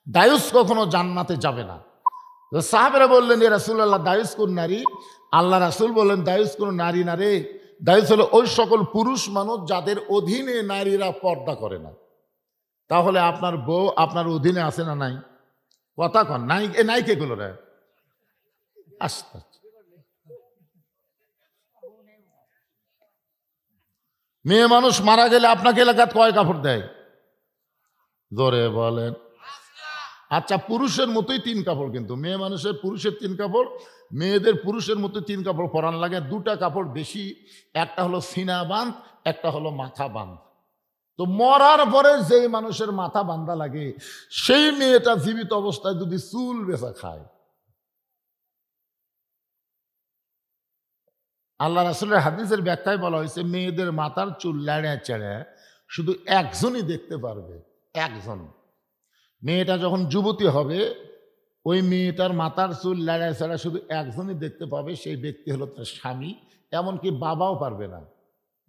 দায়ুস কখনো জান্নাতে যাবে না। তো সাহাবেরা বললেন এ রাসূলুল্লাহ দায়ুস কোন নারী? আল্লাহ রাসূল বললেন দায়ুস কোন নারী না রে, দায়ুস হলো ওই সকল পুরুষ মানুষ যাদের অধীনে নারীরা পর্দা করে না। তাহলে আপনার বউ আপনার অধীনে আছে না নাই? কথা কন নাই, এ নাই কে গুলো রে? আস্তে আস্তে। মেয়ে মানুষ মারা গেলে আপনাকে এলাকাত কয় কাপড় দেয়? জোরে বলেন। আচ্ছা, পুরুষের মতোই 3 কাপড়, কিন্তু মেয়ে মানুষের পুরুষের 3 কাপড়, মেয়েদের পুরুষের মতো 3 কাপড় পরান লাগে। 2টা কাপড় বেশি, একটা হলো সিনা বাঁধ, একটা হলো মাথা বাঁধ। তো মরার পরে যেই মানুষের মাথা বাঁধা লাগে সেই মেয়েটা জীবিত অবস্থায় যদি চুল বেচা খায়, আল্লাহ রাসূলের হাদিসের ব্যাখ্যায় বলা হয়েছে মেয়েদের মাথার চুল লাড়া চেড়ে শুধু একজনই দেখতে পারবে, একজন। মেয়েটা যখন যুবতী হবে ওই মেয়েটার মাথার চুল লাড়া ছাড়া শুধু একজনই দেখতে পাবে, সেই ব্যক্তি হলো তার স্বামী। এমনকি বাবাও পারবে না,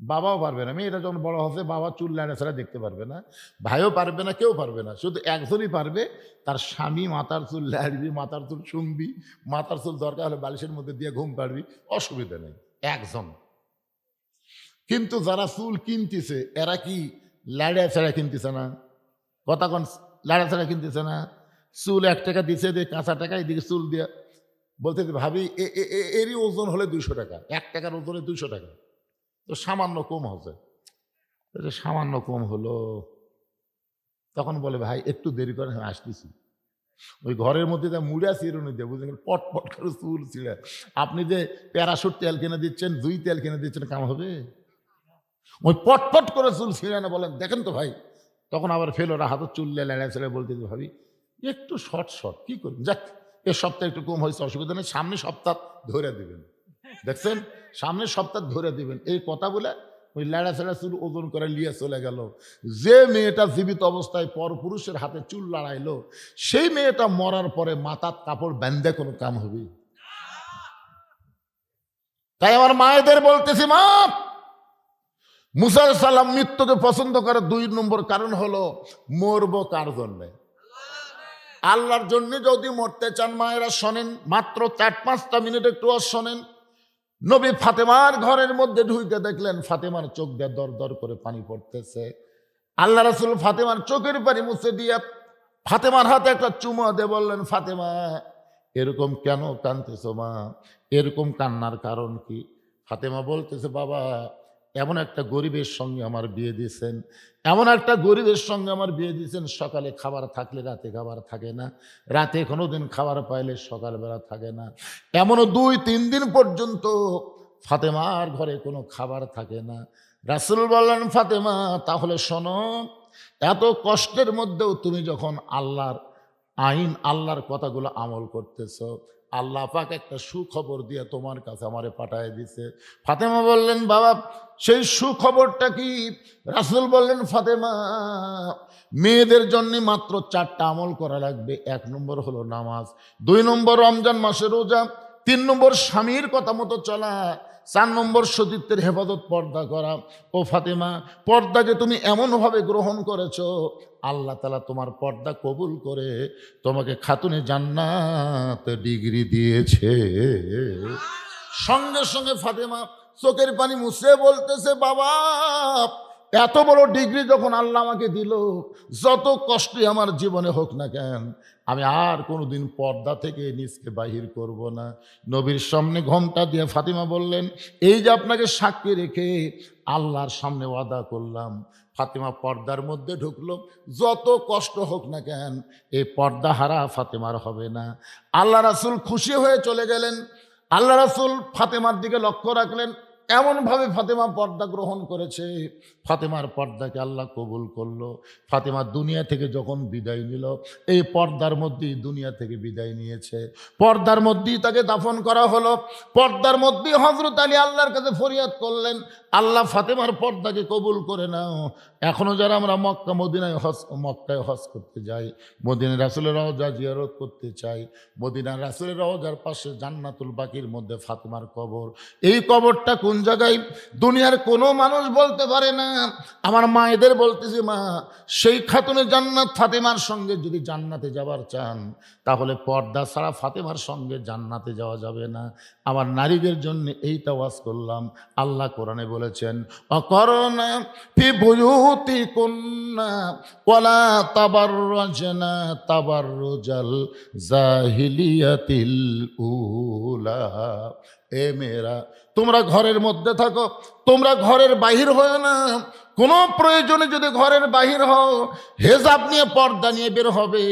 বাবাও পারবে না। মেয়েটা যখন বড় হবে বাবা চুল লাড়া ছাড়া দেখতে পারবে না, ভাইও পারবে না, কেউ পারবে না, শুধু একজনই পারবে, তার স্বামী। মাথার চুল লাড়বি, মাথার চুল শুনবি, মাথার চুল দরকার হলে বালিশের মধ্যে দিয়ে ঘুম পাড়বি, অসুবিধা নেই, একজন। কিন্তু যারা চুল কিনতেছে এরা কি লাড়া ছাড়া কিনতেছে না? কথা কোন লাড়া ছাড়া কিনতেছে না? চুল 1 টাকা দিছে, দিয়ে কাঁচা টাকা এদিকে চুল দিয়া বলতে ভাবি এরই ওজন হলে 200 টাকা, 1 টাকার ওজনে 200 টাকা, তো সামান্য কম হচ্ছে। সামান্য কম হলো, তখন বলে ভাই একটু দেরি করে আমি আসতেছি। ওই ঘরের মধ্যে যা মুড়া চিরুনি দিয়ে বুঝলেন পট পট করে চুল ছিঁড়ে। আপনি যে প্যারাশুট তেল কিনে দিচ্ছেন, জুই তেল কিনে দিচ্ছেন, কাম হবে? ওই পটপট করে চুল ছিঁড়ে না বলেন দেখেন তো ভাই। তখন আবার ফেল ওরা হাতের চুল লেড়া ছেড়ে বলতে ভাবি একটু শর্ট শর্ট কি করবেন, যাক এর সপ্তাহে একটু কম হয়েছে, অসুবিধা নেই, সামনে সপ্তাহ ধরে দিবেন। দেখছেন, সামনের সপ্তাহ ধরে দিবেন। এই কথা বলে ওই লেড়া ছেড়া চুল ওজন করে নিয়ে চলে গেল। যে মেয়েটা জীবিত অবস্থায় পরপুরুষের হাতে চুল লড়াইলো সেই মেয়েটা মরার পরে মাথার কাপড় বাঁধে কোনো কাম হবে? তাই আমার মায়েদের বলতেছি, মা মুসা আলাইহিস সালাম মৃত্যুকে পছন্দ করার 2 নম্বর কারণ হলো মরবো কার জন্যে? আল্লাহর জন্য যদি মরতে চান মায়েরা শোনেন, মাত্র 4-5টা মিনিট একটু শোনেন। নবী ফাতেমার ঘরের মধ্যে ঢুকে দেখলেন ফাতেমার চোখ দিয়ে দর দর করে পানি পড়তেছে। আল্লাহ রাসূল ফাতেমার চোখের পানি মুছে দিয়ে ফাতেমার হাতে একটা চুমা দিয়ে বললেন, ফাতেমা এরকম কেন কাঁদতেছো মা? এরকম কান্নার কারণ কি? ফাতেমা বলতেছে, বাবা এমন একটা গরিবের সঙ্গে আমার বিয়ে দিয়েছেন, এমন একটা গরিবের সঙ্গে আমার বিয়ে দিয়েছেন, সকালে খাবার থাকলে রাতে খাবার থাকে না, রাতে কোনোদিন খাবার পাইলে সকালবেলা থাকে না, এমনও 2-3 দিন পর্যন্ত ফাতেমার ঘরে কোনো খাবার থাকে না। রাসূল বললেন, ফাতেমা তাহলে শোনো, এত কষ্টের মধ্যেও তুমি যখন আল্লাহর আইন আল্লাহর কথাগুলো আমল করতেছো, আল্লাহ পাক একটা সুখবর দিয়ে তোমার কাছে আমারে পাঠায় দিছে। ফাতেমা বললেন, বাবা সেই সুখবরটা কি? রাসূল বললেন, ফাতেমা মেয়েদের জন্য মাত্র 4টা আমল করা লাগবে। 1 নম্বর হলো নামাজ, 2 নম্বর রমজান মাসে রোজা, 3 নম্বর স্বামীর কথা মতো চলা, 4 নম্বর সতীত্বের হেফাজত পর্দা করা। ও ফাতেমা, পর্দাকে তুমি এমনভাবে গ্রহণ করেছো, আল্লাহ তাআলা তোমার পর্দা কবুল করে তোমাকে খাতুনে জান্নাত ডিগ্রি দিয়েছে। সঙ্গে সঙ্গে ফাতেমা চোখের পানি মুছে বলতেছে, বাবা এত বড় ডিগ্রি যখন আল্লাহ আমাকে দিল, যত কষ্টই আমার জীবনে হোক না কেন, আমি আর কোনোদিন পর্দা থেকে নিজকে বাহির করব না। নবীর সামনে ঘোমটা দিয়ে ফাতিমা বললেন, এই যে আপনাকে সাক্ষী রেখে আল্লাহর সামনে ওয়াদা করলাম। ফাতিমা পর্দার মধ্যে ঢুকলো, যত কষ্ট হোক না কেন এই পর্দা হারা ফাতেমার হবে না। আল্লাহ রাসূল খুশি হয়ে চলে গেলেন। আল্লাহ রাসূল ফাতেমার দিকে লক্ষ্য রাখলেন, এমনভাবে ফাতেমা পর্দা গ্রহণ করেছে, ফাতেমার পর্দাকে আল্লাহ কবুল করলো। ফাতেমা দুনিয়া থেকে যখন বিদায় নিল, এই পর্দার মধ্যেই দুনিয়া থেকে বিদায় নিয়েছে, পর্দার মধ্যেই তাকে দাফন করা হলো। পর্দার মধ্যেই হযরত আলী আল্লাহর কাছে ফরিয়াদ করলেন, আল্লাহ ফাতেমার পর্দাকে কবুল করে নাও। এখনো যারা আমরা মক্কায় হজ করতে যাই, মদিনা রাসূলের রওজা জিয়ারত করতে চাই, মদিনা রাসূলের রওজার পাশে জান্নাতুল বাকির মধ্যে ফাতেমার কবর। এই কবরটা কোন জায়গায় দুনিয়ার কোনো মানুষ বলতে পারে না। আমার মায়েদের বলতেছি, মা সেই খাতুনে জান্নাত ফাতেমার সঙ্গে যদি জান্নাতে যাবার চান, তাহলে পর্দা ছাড়া ফাতেমার সঙ্গে জান্নাতে যাওয়া যাবে না। আমার নারীদের জন্য এইটা ওয়াজ করলাম। আল্লাহ কোরআনে বলেছেন, অকরনা ফি বুয়ুতিকুন্না ওয়ালা তাবাররাজনা তাবাররুজাল জাহিলিয়াতিল উলা। এ মেয়েরা, তোমরা ঘরের মধ্যে থাকো, তোমরা ঘরের বাহির হও না। কোনো প্রয়োজনে যদি ঘরের বাহির হও, হেজাব নিয়ে পর্দা নিয়ে বের হবে।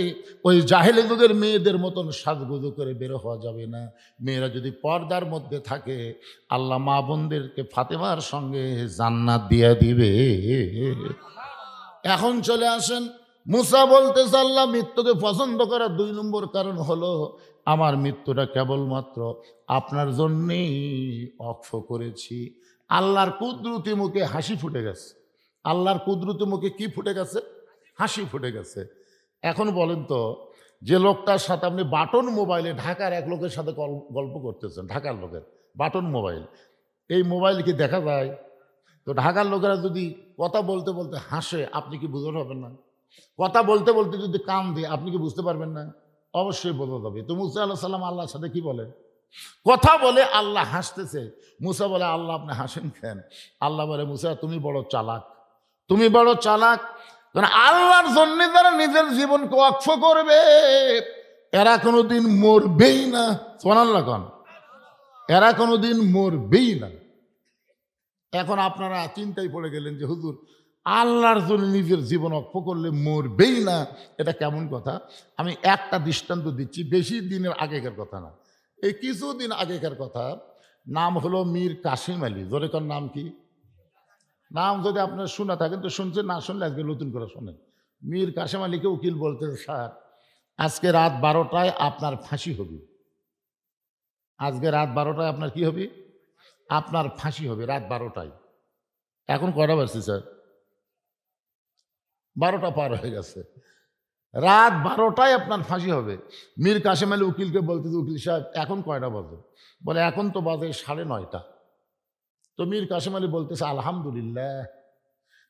ওই জাহেলি যুগের মেয়েদের মতন সাজগুজু করে বের হওয়া যাবে না। মেয়েরা যদি পর্দার মধ্যে থাকে, আল্লাহ মা বোনদেরকে ফাতেমার সঙ্গে জান্নাত দিয়ে দিবে। এখন চলে আসেন, মুসা বলতেছে, আল্লাহ মৃত্যুকে পছন্দ করার 2 নম্বর কারণ হলো আমার মৃত্যুটা কেবলমাত্র আপনার জন্যেই অক্ষ করেছি। আল্লাহর কুদরতি মুখে হাসি ফুটে গেছে। আল্লাহর কুদরতি মুখে কি ফুটে গেছে? হাসি ফুটে গেছে। এখন বলেন তো, যে লোকটার সাথে আপনি বাটন মোবাইলে ঢাকার এক লোকের সাথে গল্প করতেছেন, ঢাকার লোকের বাটন মোবাইল, এই মোবাইল কি দেখা যায়? তো ঢাকার লোকেরা যদি কথা বলতে বলতে হাসে, আপনি কি বুঝতে পারবেন না? কথা বলতে বলতে যদি কান দিয়ে, আপনি কি বুঝতে পারবেন না? অবশ্যই বোঝা যাবে। তো মুসা আলাইহিস সালাম আল্লাহর সাথে কি বলে? কথা বলে, আল্লাহ হাসতেছে। মুসা বলে, আল্লাহ আপনি হাসেন কেন? আল্লাহ বলে, মুসা তুমি বড় চালাক, তুমি বড় চালাক। কারণ আল্লাহর জন্য যারা নিজের জীবনকে ওয়াকফ করবে, এরা কোনোদিন মরবেই না। সুবহানাল্লাহ কোন, এরা কোনোদিন মরবেই না। এখন আপনারা চিন্তায় পড়ে গেলেন যে হুজুর, আল্লাহর জন্য নিজের জীবন ওয়াকফ করলে মরবেই না, এটা কেমন কথা? আমি একটা দৃষ্টান্ত দিচ্ছি, বেশি দিনের আগেকার কথা না, এই কিছুদিন আগেকার কথা। নাম হলো মীর কাসিম আলী। জোরে কোন, নাম কি? নাম যদি আপনার শোনা থাকেন তো শুনছেন, না শুনলে আজকে নতুন করে শোনেন। মীর কাসিম আলীকে উকিল বলতে, স্যার আজকে রাত 12টায় আপনার ফাঁসি হবে। আজকে রাত 12টায় আপনার কি হবে? আপনার ফাঁসি হবে রাত 12টায়। এখন কয়টা বাজছে স্যার? 12টা পার হয়ে গেছে। রাত 12টায় আপনার ফাঁসি হবে। মীর কাসিম আলী উকিলকে বলতেছে, উকিল সাহেব এখন কয়টা বাজে? বলে এখন তো বাজে 9:30। তো মীর কাসেম আলী বলতেছে আলহামদুলিল্লাহ।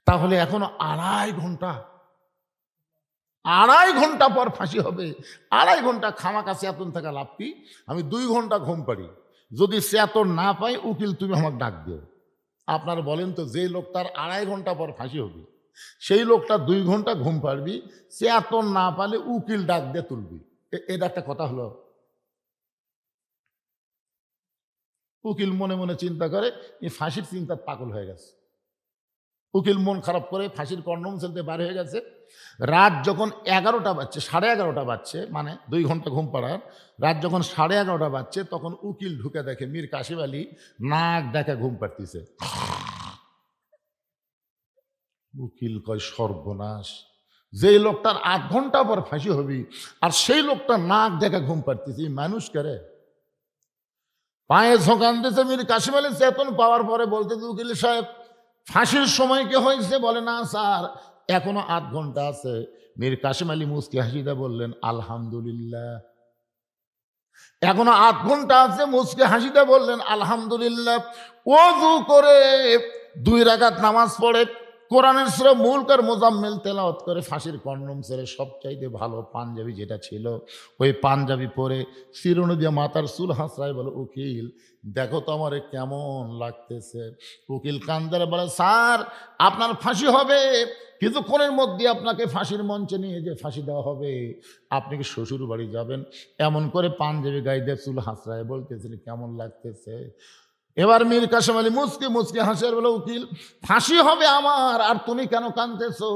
তাহলে এখনো আড়াই ঘন্টা পর ফাঁসি হবে। আড়াই ঘন্টা খামাকা চেতন থাকা লাভ কি? আমি 2 ঘন্টা ঘুম পাড়ি, যদি চেতন না পাই উকিল তুমি আমাকে ডাক দিও। আপনারা বলেন তো, যে লোকটার আড়াই ঘন্টা পর ফাঁসি হবে সেই লোকটা 2 ঘন্টা ঘুম পাড়বি, চেতন না পালে উকিল ডাক দিয়ে তুলবি। এটা একটা কথা হলো? উকিল মনে মনে চিন্তা করে এই ফাঁসির চিন্তা পাগল হয়ে গেছে। উকিল মন খারাপ করে ফাঁসির কন্ডম চলতে বার হয়ে গেছে। রাত যখন 11টা বাজছে, 11:30 বাজছে, মানে 2 ঘন্টা ঘুম পাড়ার, রাত যখন 11:30 বাজছে তখন উকিল ঢুকে দেখে মীর কাসেম আলী নাক দেখে ঘুম পাড়তিছে। উকিল কয় সর্বনাশ, যেই লোকটার 8 ঘন্টা পর ফাঁসি হবি আর সেই লোকটা নাক দেখে ঘুম পাড়তিছে, মানুষ করে। পায়ে ঝোঁকান দিয়েছে মীর কাসেম আলী চেতন পাওয়ার পরে বলতেছে, উকিল সাহেব ফাঁসির সময় কি হয়েছে? বলে না স্যার, এখনো 8 ঘন্টা আছে। মীর কাসেম আলী মুস্কি হাসিদা বললেন আলহামদুলিল্লাহ। এখনো 8 ঘন্টা আছে, মুস্কি হাসিদা বললেন আলহামদুলিল্লাহ। ওযু করে 2 রাকাত নামাজ পড়ে কোরআনের সূরা মুলক আর মুজাম্মিল তেলাওয়াত করে ফাঁসির কন্ডম ছেড়ে সবচাইতে ভালো পাঞ্জাবি যেটা ছিল ওই পাঞ্জাবি পরে চিরুনি দিয়ে মাথার চুল হাসরায় বলে, উকিল দেখো তো আমারে কেমন লাগতেছে। উকিল কান্দারে বলে, স্যার আপনার ফাঁসি হবে, কিছুক্ষণের মধ্যে আপনাকে ফাঁসির মঞ্চে নিয়ে যে ফাঁসি দেওয়া হবে। আপনি কি শ্বশুর বাড়ি যাবেন? এমন করে পাঞ্জাবি গায়ে দিয়ে চুল হাসরায় বলতেছেন কেমন লাগতেছে। এবার মীর কাসেম আলী মুচকি হাসির বলে, উকিল ফাঁসি হবে আমার, আর তুমি কেন কাঁদতেছো?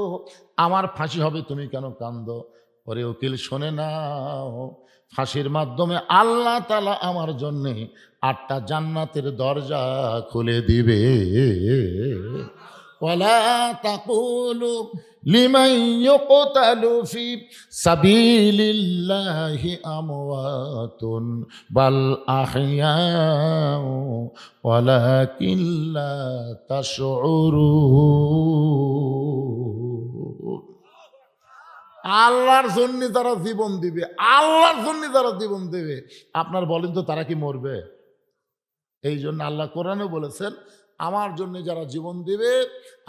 আমার ফাঁসি হবে, তুমি কেন কান্দো? ওরে উকিল শোনে নাও, ফাঁসির মাধ্যমে আল্লাহ তাআলা আমার জন্যে 8টা জান্নাতের দরজা খুলে দিবে। ওয়ালা তাকুলু লিমান ইউকতালু ফি সাবিলিল্লাহি আমওয়াতুন বাল আহইয়াউ ওয়ালাকিন লা তাশউরুন। আল্লাহর জন্য যারা জীবন দিবে, আল্লাহর জন্য যারা জীবন দেবে, আপনার বলেন তো তারা কি মরবে? এই জন্য আল্লাহ কোরআনে বলেছেন, আমার জন্য যারা জীবন দিবে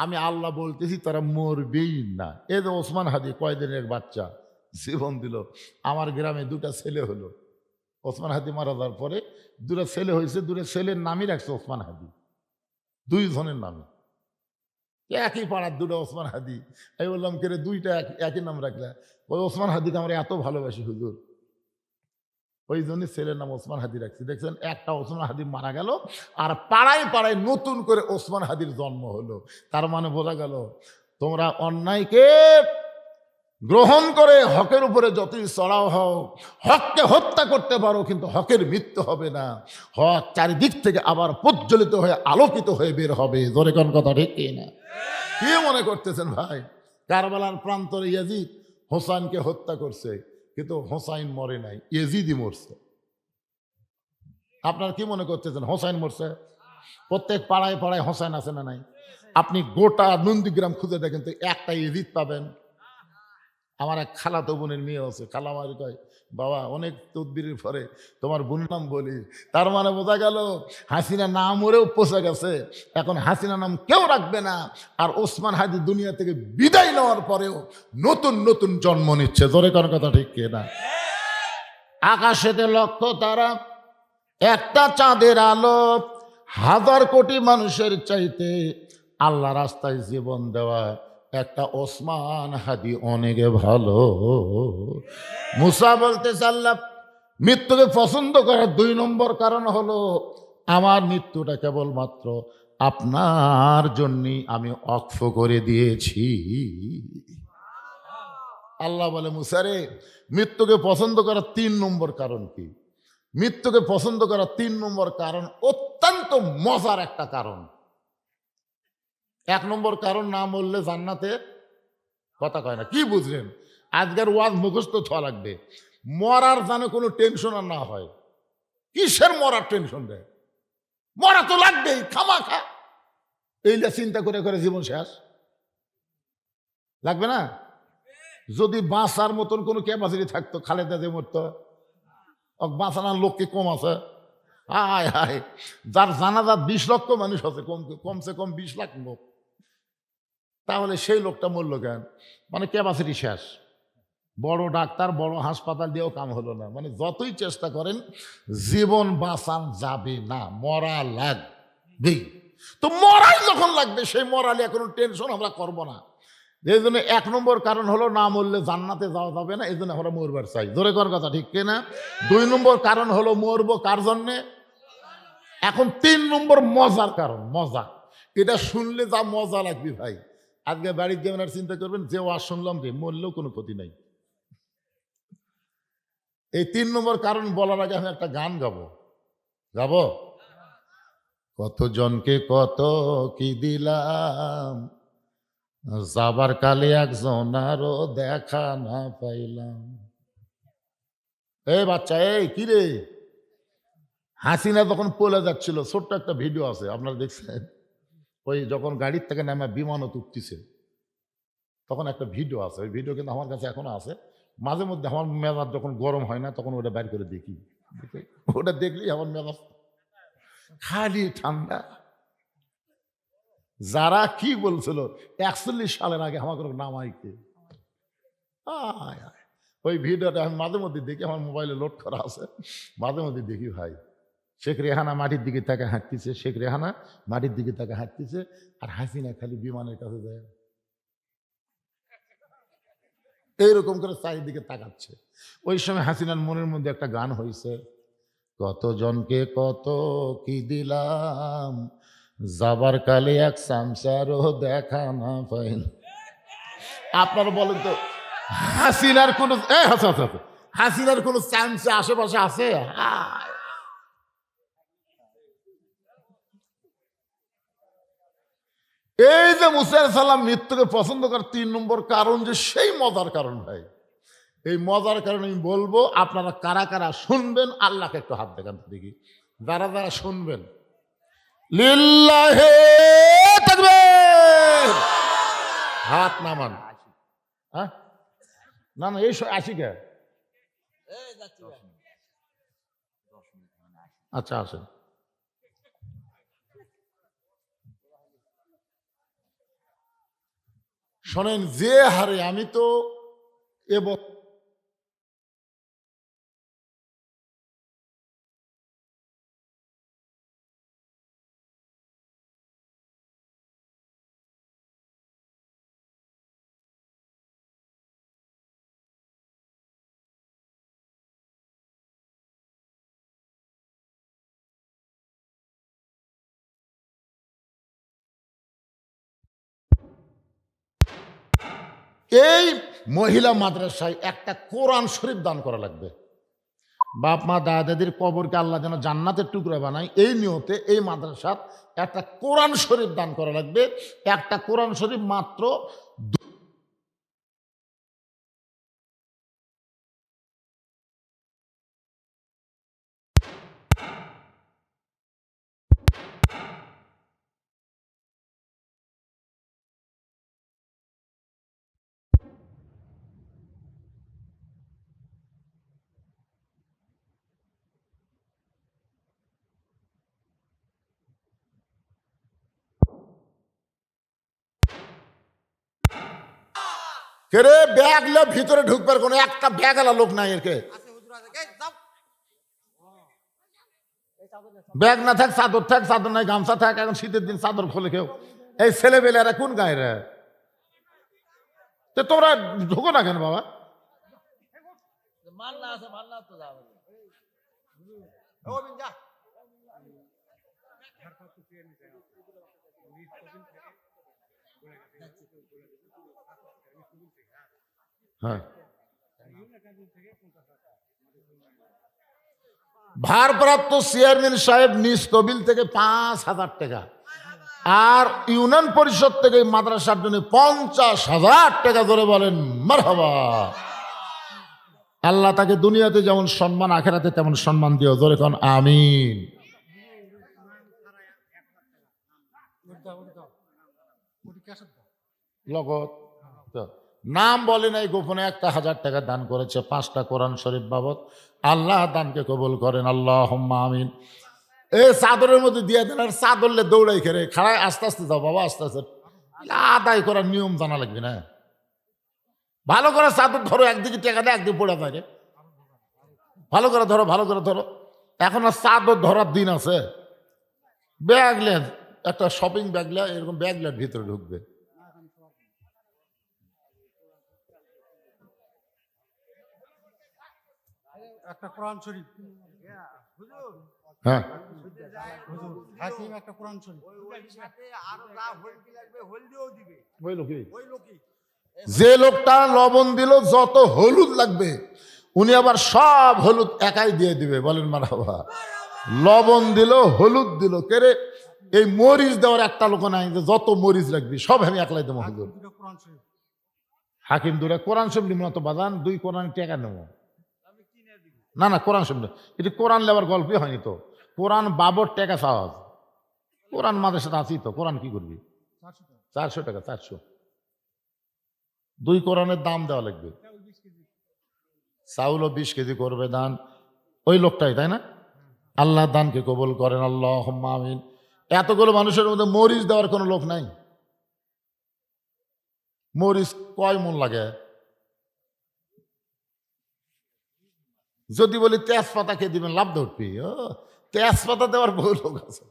আমি আল্লাহ বলতেছি তারা মরবেই না। এই যে ওসমান হাদি কয়দিনের বাচ্চা জীবন দিল, আমার গ্রামে 2টা ছেলে হলো। ওসমান হাদি মারা যাওয়ার পরে 2টা ছেলে হয়েছে, 2টা ছেলের নামই রাখছে ওসমান হাদি, 2 জনের নামে। একই পাড়ার 2টা ওসমান হাদি। আমি বললাম কে রে 2টা একই নাম রাখলে? ওই ওসমান হাদিকে আমরা এত ভালোবাসি হুজুর, ওই জন্য ছেলের নাম ওসমান হাদি রাখছি। দেখছেন, একটা ওসমান হাদি মারা গেল আর পাড়ায় পাড়ায় নতুন করে ওসমান হাদির জন্ম হলো। তার মানে বোঝা গেল, তোমরা অন্যায়কে গ্রহণ করে হকের উপরে যতই চড়াও হও, হককে হত্যা করতে পারো কিন্তু হকের মৃত্যু হবে না। হক চারিদিক থেকে আবার প্রজ্বলিত হয়ে আলোকিত হয়ে বের হবে। জোরে কোন কথা ঠিক না? কি মনে করতেছেন ভাই? কারবালার প্রান্তরে ইয়াজিদ হোসাইনকে হত্যা করছে, কিন্তু হোসাইন মরে নাই, ইয়াজিদই মরছে। আপনার কি মনে করতেছেন হোসাইন মরছে? প্রত্যেক পাড়ায় পাড়ায় হোসাইন আছে না নাই? আপনি গোটা নন্দীগ্রাম খুঁজে দেখেন তো একটা ইয়াজিদ পাবেন। আমার এক খালাতো বোনের মেয়ে আছে, খালামার কয়, বাবা অনেক তদবিরের পরে তোমার বোন নাম বলি। তার মানে বোঝা গেল হাসিনা নাম মরেও পচে গেছে, এখন হাসিনা নাম কেউ রাখবে না। আর ওসমান হাদি দুনিয়া থেকে বিদায় নেওয়ার পরেও নতুন নতুন জন্ম নিচ্ছে। জোরে কোন কথা ঠিক না? আকাশেতে লক্ষ তারা, একটা চাঁদের আলো, 1000 কোটি মানুষের চাইতে আল্লাহ রাস্তায় জীবন দেওয়া একটা ওসমান হাদি অনেক ভালো। মুসা বলতে আল্লাহ মৃত্যুকে পছন্দ করার 2 নম্বর কারণ হলো আমার মৃত্যুটা কেবলমাত্র আপনার জন্যই আমি অক্ষ করে দিয়েছি। আল্লাহ বলে, মুসারে মৃত্যুকে পছন্দ করার 3 নম্বর কারণ কি? মৃত্যুকে পছন্দ করার 3 নম্বর কারণ অত্যন্ত মজার একটা কারণ। 1 নম্বর কারণ, না মরলে জান্নাতে কথা কয় না। কি বুঝলেন? আজকের ওয়াজ মুখস্থ হওয়া লাগবে। মরার জানে কোনো টেনশন আর না হয়। কিসের মরার টেনশন দেয়? মরা তো লাগবেই খামাখা। এইটা চিন্তা করে করে জীবন শেষ লাগবে না? যদি বাঁচার মতন কোনো ক্যাপাসিটি থাকতো, খালেদা যে মরতো, বাঁচানোর লোক কি কম আছে? হায় হায়, যার জানাজাত 20 লক্ষ মানুষ আছে, কমসে কম 20 লাখ লোক, তাহলে সেই লোকটা মরল কেন? মানে ক্যাপাসিটি শেষ, বড় ডাক্তার বড় হাসপাতাল দিয়েও কাম হলো না। মানে যতই চেষ্টা করেন জীবন বাঁচান যাবে না, মরা লাগবেই। তো মরাই যখন লাগবে, সেই মরালে কোনো টেনশন আমরা করব না। এই জন্য 1 নম্বর কারণ হলো না মরলে জান্নাতে যাওয়া যাবে না, এই জন্য আমরা মরবার চাই। জোরে কর কথা, ঠিক কিনা? 2 নম্বর কারণ হলো মরবো কার জন্যে। এখন 3 নম্বর মজার কারণ, মজা। এটা শুনলে যা মজা লাগবে ভাই, আজকে বাড়ির গিয়ে আপনার চিন্তা করবেন যে ওয়াজ শুনলাম রে, মরলেও কোনো ক্ষতি নাই। এই 3 নম্বর কারণ বলার আগে আমি একটা গান গাবো। কতজনকে কত কি দিলাম, যাবার কালে একজনারও দেখা না পাইলাম। এই বাচ্চা, এই কি রে? হাসিনা যখন পলে যাচ্ছিল, ছোট্ট একটা ভিডিও আছে, আপনারা দেখছেন? ওই যখন গাড়ির থেকে নামে বিমানত উঠতেছে, তখন একটা ভিডিও আছে। ওই ভিডিও কিন্তু আমার কাছে এখনো আছে। মাঝে মধ্যে আমার মেজাজ যখন গরম হয় না, তখন ওটা বাইর করে দেখি। ওটা দেখলেই আমার মেজাজ খালি ঠান্ডা। যারা কি বলছিল 41 সালের আগে আমাকে নামাইকে, ওই ভিডিওটা আমি মাঝে মধ্যে দেখি, আমার মোবাইলে লোড করা আছে, মাঝে মধ্যে দেখি ভাই। শেখ রেহানা মাটির দিকে তাকে হাঁটতেছে, শেখ রেহানা মাটির দিকে তাকে হাঁটতেছে, আর হাসিনা খালি বিমানের কাছে যায় এইরকম করে চারিদিকে তাকাচ্ছে। ওই সময় হাসিনার মনের মধ্যে একটা গান হয়েছে, কতজনকে কত কি দিলাম, যাবার কালে এক চামচারও দেখা না পাইন। আপনারা বলেন তো, হাসিনার কোন হাসিনার কোন চামচা আশেপাশে আছে? এই যে মুসা আলাইহিস সালাম মৃত্যুকে পছন্দ করে 3 নম্বর কারণ, যে সেই মজার কারণ ভাই। এই মজার কারণে আমি বলবো, আপনারা কারা কারা শুনবেন আল্লাহকে একটু হাত দেখান দেখি। যারা যারা শুনবেন, লিল্লাহে তাকবীর, হাত নামান। হ্যাঁ, না না, এই 80 কে। আচ্ছা আসেন। শোনেন, যে হারে আমি তো এবং এই মহিলা মাদ্রাসায় একটা কোরআন শরীফ দান করা লাগবে। বাপ মা দাদা দাদির কবরকে আল্লাহ যেন জান্নাতের টুকরা বানায়, এই নিয়তে এই মাদ্রাসাত একটা কোরআন শরীফ দান করা লাগবে। একটা কোরআন শরীফ মাত্র কেরে ব্যাগ লে ভিতরে ঢুকবার কোনো একটা ব্যাগ আলা লোক নাই। এরকে ব্যাগ না থাক, চাদর থাক, চাদর নাই গামছা থাক। এখন শীতের দিন চাদর খোলে কেউ? এই ছেলেবেলেরা কোন গায়ে রে? তো তোমরা ঢুকো না কেন বাবা? হ্যাঁ, ভারপ্রাপ্ত চেয়ারম্যান সাহেব নিজ তহবিল থেকে 5,000 টাকা, আর ইউনিয়ন পরিষদ থেকে মাদ্রাসার জন্য 50,000 টাকা ধরে বলেন মারহাবা। আল্লাহ তাকে দুনিয়াতে যেমন সম্মান, আখেরাতে তেমন সম্মান দিও। জোরে কোন আমিন। লগত নাম বলে নাই, গোপনে 1,000 টাকা দান করেছে 5টা কোরআন শরীফ বাবদ। আল্লাহ দানকে কবুল করেন, আল্লাহুম্মা আমিন। এই চাদরের মধ্যে দিয়ে দেন, আর চাদরলে দৌড়াই খেলে খাড়ায় আস্তে আস্তে যাও বাবা, আস্তে আস্তে। আদায় করার নিয়ম জানা লাগবে না। ভালো করে চাদর ধরো, একদিকে টেকা দেয়, একদিকে পড়ে থাকে। ভালো করে ধরো, ভালো করে ধরো। এখন আর চাদর ধরার দিন আছে? ব্যাগলে একটা শপিং ব্যাগলে এরকম ব্যাগলের ভিতরে ঢুকবে। একটা কোরআন শরীফ, হ্যাঁ, হাকিম একটা কোরআন শরীফ। ওই লোকই। যে লোকটা লবণ দিল, যত হলুদ লাগবে উনি আবার সব হলুদ একাই দিয়ে দিবে। বলেন মারহাবা। লবণ দিল, হলুদ দিল, কেরে এই মরিচ দেওয়ার একটা লোক নাই যে যত মরিচ লাগবে সব আমি একলাই দেবো হুজুর। দুটো কোরআন শরীফ। হাকিম দুরা কোরআন শরীফ নিব না তো বাজান, 2 কোরআন টাকা নেব না। না কোরআন শরীফ এটি কোরআন লেবার গল্পই হয়নি তো। কোরআন বাবর টাকা চাওয়া, কোরআন মাদের সাথে আছি তো। কোরআন কি করবি? 400 টাকা। 400 2 কোরআনের দাম দেওয়া লাগবে। চাউলও 20 কেজি করবে দান ওই লোকটাই, তাই না? আল্লাহ দানকে কবুল করেন, আল্লাহুম্মা আমিন। এতগুলো মানুষের মধ্যে মরিচ দেওয়ার কোনো লোক নাই। মরিচ কয় মন লাগে? যদি বলি তেজপাতা খেয়ে দিবেন, লাভ ধরবি। ও তেজপাতা দেওয়ার বহু লোক আছে।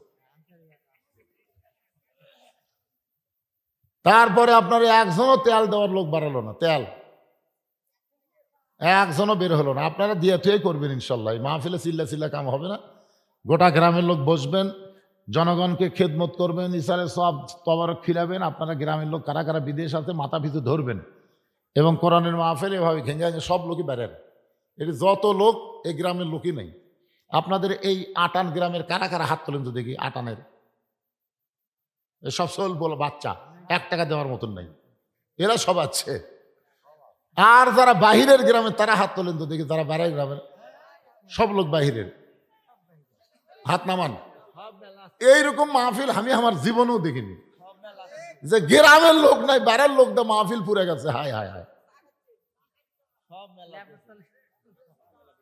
তারপরে আপনার একজনও তেল দেওয়ার লোক বাড়ালো না, তেল একজনও বের হলো না। আপনারা দিয়ে থুয়ে করবেন ইনশাল্লাহ। মাহফিলে চিল্লা চিল্লা কাম হবে না। গোটা গ্রামের লোক বসবেন, জনগণকে খেদমত করবেন, ইসারে সব তবারক খিলাবেন। আপনারা গ্রামের লোক কারা কারা বিদেশ আছে মাথা পিছু ধরবেন, এবং কোরআনের মাহফিল এভাবে ঘেঙ্গে সব লোকই বেরেন। এটি যত লোক এই গ্রামের লোকই নেই। আপনাদের এই আটান গ্রামের কারা কারা হাত তোলেন তো দেখি। আটানের সব সল বলো বাচ্চা, 1 টাকা দেওয়ার মতন নাই, এরা সব আছে। আর যারা বাহিরের গ্রামে তারা হাত তোলেন তো দেখি। যারা বাইরের গ্রামের সব লোক বাহিরের, হাত নামান। এইরকম মাহফিল আমি আমার জীবনেও দেখিনি যে গ্রামের লোক নাই, বাইরের লোক দা মাহফিল পুরে গেছে। হায় হায় হায়।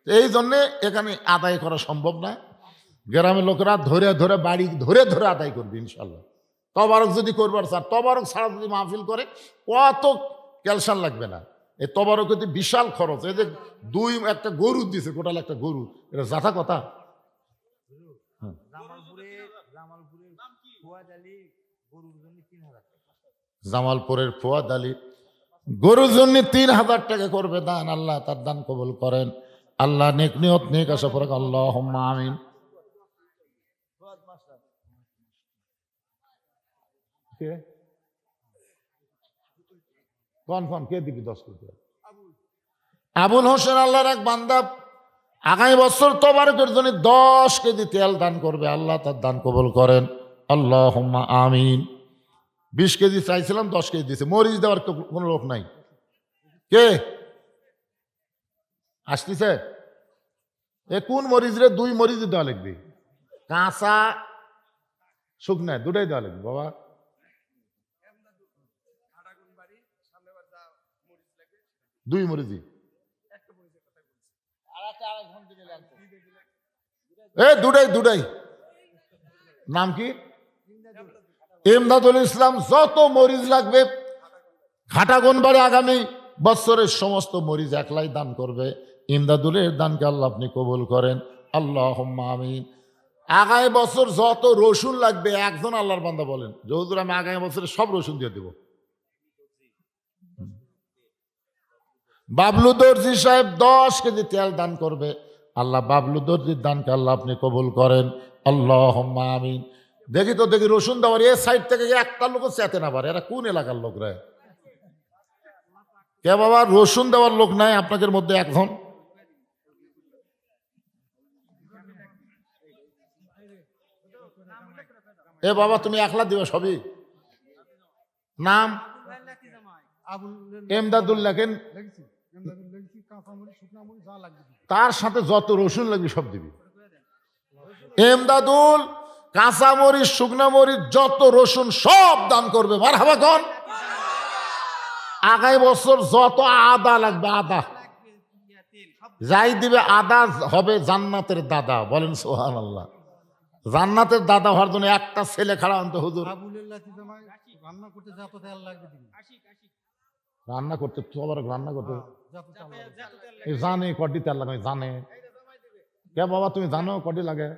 এই জন্যে এখানে আদায় করা সম্ভব না। গ্রামের লোকেরা ধরে ধরে বাড়ি ধরে ধরে আদায় করবে ইনশাল্লাহ। তবারক যদি করবার স্যার, তবারক ছাড়া যদি মাহফিল করে কত ক্যালসান লাগবে না। এই তবারকতে বিশাল খরচ। এই যে 2 একটা গরু দিছে, গোটাল একটা গরু, এটা যাথা কথা। জামালপুরের ফুয়াদ আলী গরুর জন্য 3000 টাকা করবে দান। আল্লাহ তার দান কবুল করেন। আল্লাহ নেক নিয়ত নেক আশা করে, আল্লাহুম্মা আমিন। কোন কে দিবি 10 কোটি? আবুল হোসেন আল্লাহর এক বান্দা আগামী বছর তবারকের জন্য 10 কেজি তেল দান করবে। আল্লাহ তার দান কবুল করেন, আল্লাহুম্মা আমিন। 20 কেজি চাইছিলাম, 10 কেজি দিয়েছে। মরিচ দেওয়ার কোনো লোক নাই। কে আসতেছে? এ কোন মরিচ রে? 2 মরিচ দেওয়া লাগবে, কাঁচা শুকনা দুটাই দেওয়া লাগবে বাবা। দুই মরিচি দুটাই। নাম কি? ইমদাদুল ইসলাম। যত মরিচ লাগবে ঘাটাগনবাড়ি আগামী বছরের সমস্ত মরিচ একলাই দান করবে। ইমদাদুলের দানকে আল্লাহ আপনি কবুল করেন, আল্লাহুম্মা আমিন। আগামী বছর যত রসুন লাগবে, একজন আল্লাহর বান্দা বলেন যে হুজুর আমি আগামী বছরে সব রসুন দিয়ে দেব। বাবলু দর্জি সাহেব 10 কেজি তেল দান করবে। আল্লাহ বাবলু দর্জির দানকে আল্লাহ আপনি কবুল করেন, আল্লাহুম্মা আমিন। দেখি রসুন দেওয়ার এ সাইড থেকে একটা লোক চেতে না পারে। এরা কোন এলাকার লোক রে? কে বাবা রসুন দেওয়ার লোক নাই আপনাদের মধ্যে একজন? এ বাবা তুমি একলা দিবে সবই? নাম এমদাদুল লেখেন, তার সাথে যত রসুন লাগবে সব দিবি। এমদাদুল কাঁচা মরিচ, শুকনা মরিচ, যত রসুন সব দান করবে। মারহাবা কোন? আগামী বছর যত আদা লাগবে, আদা যাই দিবে, আদা হবে জান্নাতের দাদা। বলেন সুবহানাল্লাহ। জান্নাতের দাদা হওয়ার জন্য একটা ছেলে খাড়া আনতে হুজুর। আবুলের লাতি জামাই রান্না করতে যত তেল লাগবে দিন। রান্না করতে তো আবার রান্না করতে যত তেল লাগবে। এই জানে কডি তেল লাগে জানে কে বাবা তুমি জানো কডি লাগে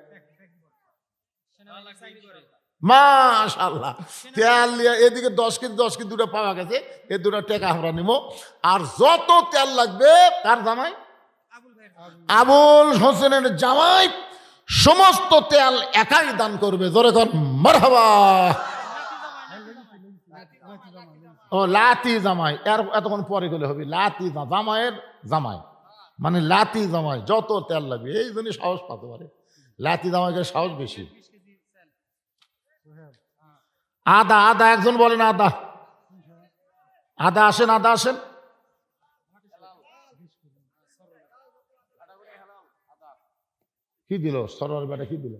মাশাআল্লাহ তেল নিয়ে এদিকে 10 কেজি দুটো পাওয়া গেছে এই দুটো টাকা আমরা নিবো আর যত তেল লাগবে কার জামাই আবুল হোসেনের জামাই সমস্ত তেল একাই দান করবে জোরে কর মারহাবা ও লাতি জামাই এর এতক্ষণ পরে গেলে হবে লাতি জামাইয়ের জামাই মানে লাতি জামাই যত তেল লাগবে এই জন্য সাহস পাতে পারে লাতি জামাইকে সাহস বেশি আদা আদা একজন বলেন আদা আদা আসেন আদা আসেন কি দিল সরোয়ার বেটা কি দিল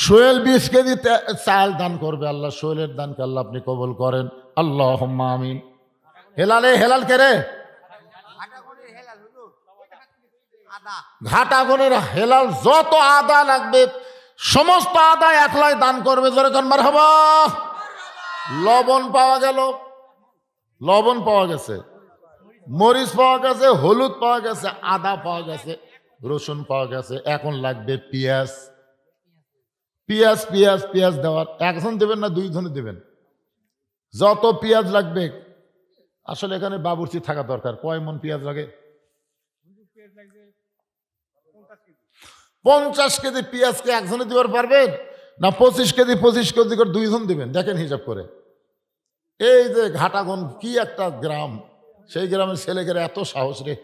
সোহেল 20 কেজি চাল দান করবে আল্লাহ সোহেলের দানকে আল্লাহ আপনি কবুল করেন আল্লাহুম্মা আমিন হেলালে হেলাল কে রে ঘাটাগনের হেলাল যত আদা লাগবে সমস্ত আদা একলাই দান করবে জোরে কোন মারহাবা লবণ পাওয়া গেল লবণ পাওয়া গেছে মরিচ পাওয়া গেছে হলুদ পাওয়া গেছে আদা পাওয়া গেছে রসুন পাওয়া গেছে এখন লাগবে পেঁয়াজ পেঁয়াজ পেঁয়াজ পেঁয়াজ দেওয়ার একজন দেবেন না 2 জনে দেবেন যত পেঁয়াজ লাগবে আসলে এখানে বাবুর্চি থাকা দরকার কয় মন পেঁয়াজ লাগে 50 কেজি পেঁয়াজকে একজনে দিবার পারবেন না 25 কেজি করে 2 জন দিবেন দেখেন হিসাব করে এই যে ঘাটাগন কি একটা গ্রাম সেই গ্রামের ছেলেকেরা এত সাহস রে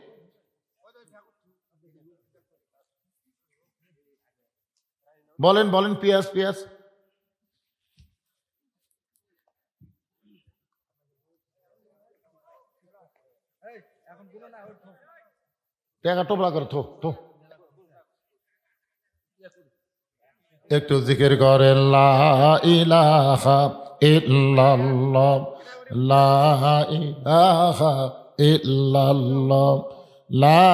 বলেন বলেন পেঁয়াজ পেঁয়াজ টাকা টোপলা করে থো থো একটু জিকির করেন লা ইলাহা ইল্লাল্লাহ লা ইলাহা ইল্লাল্লাহ লা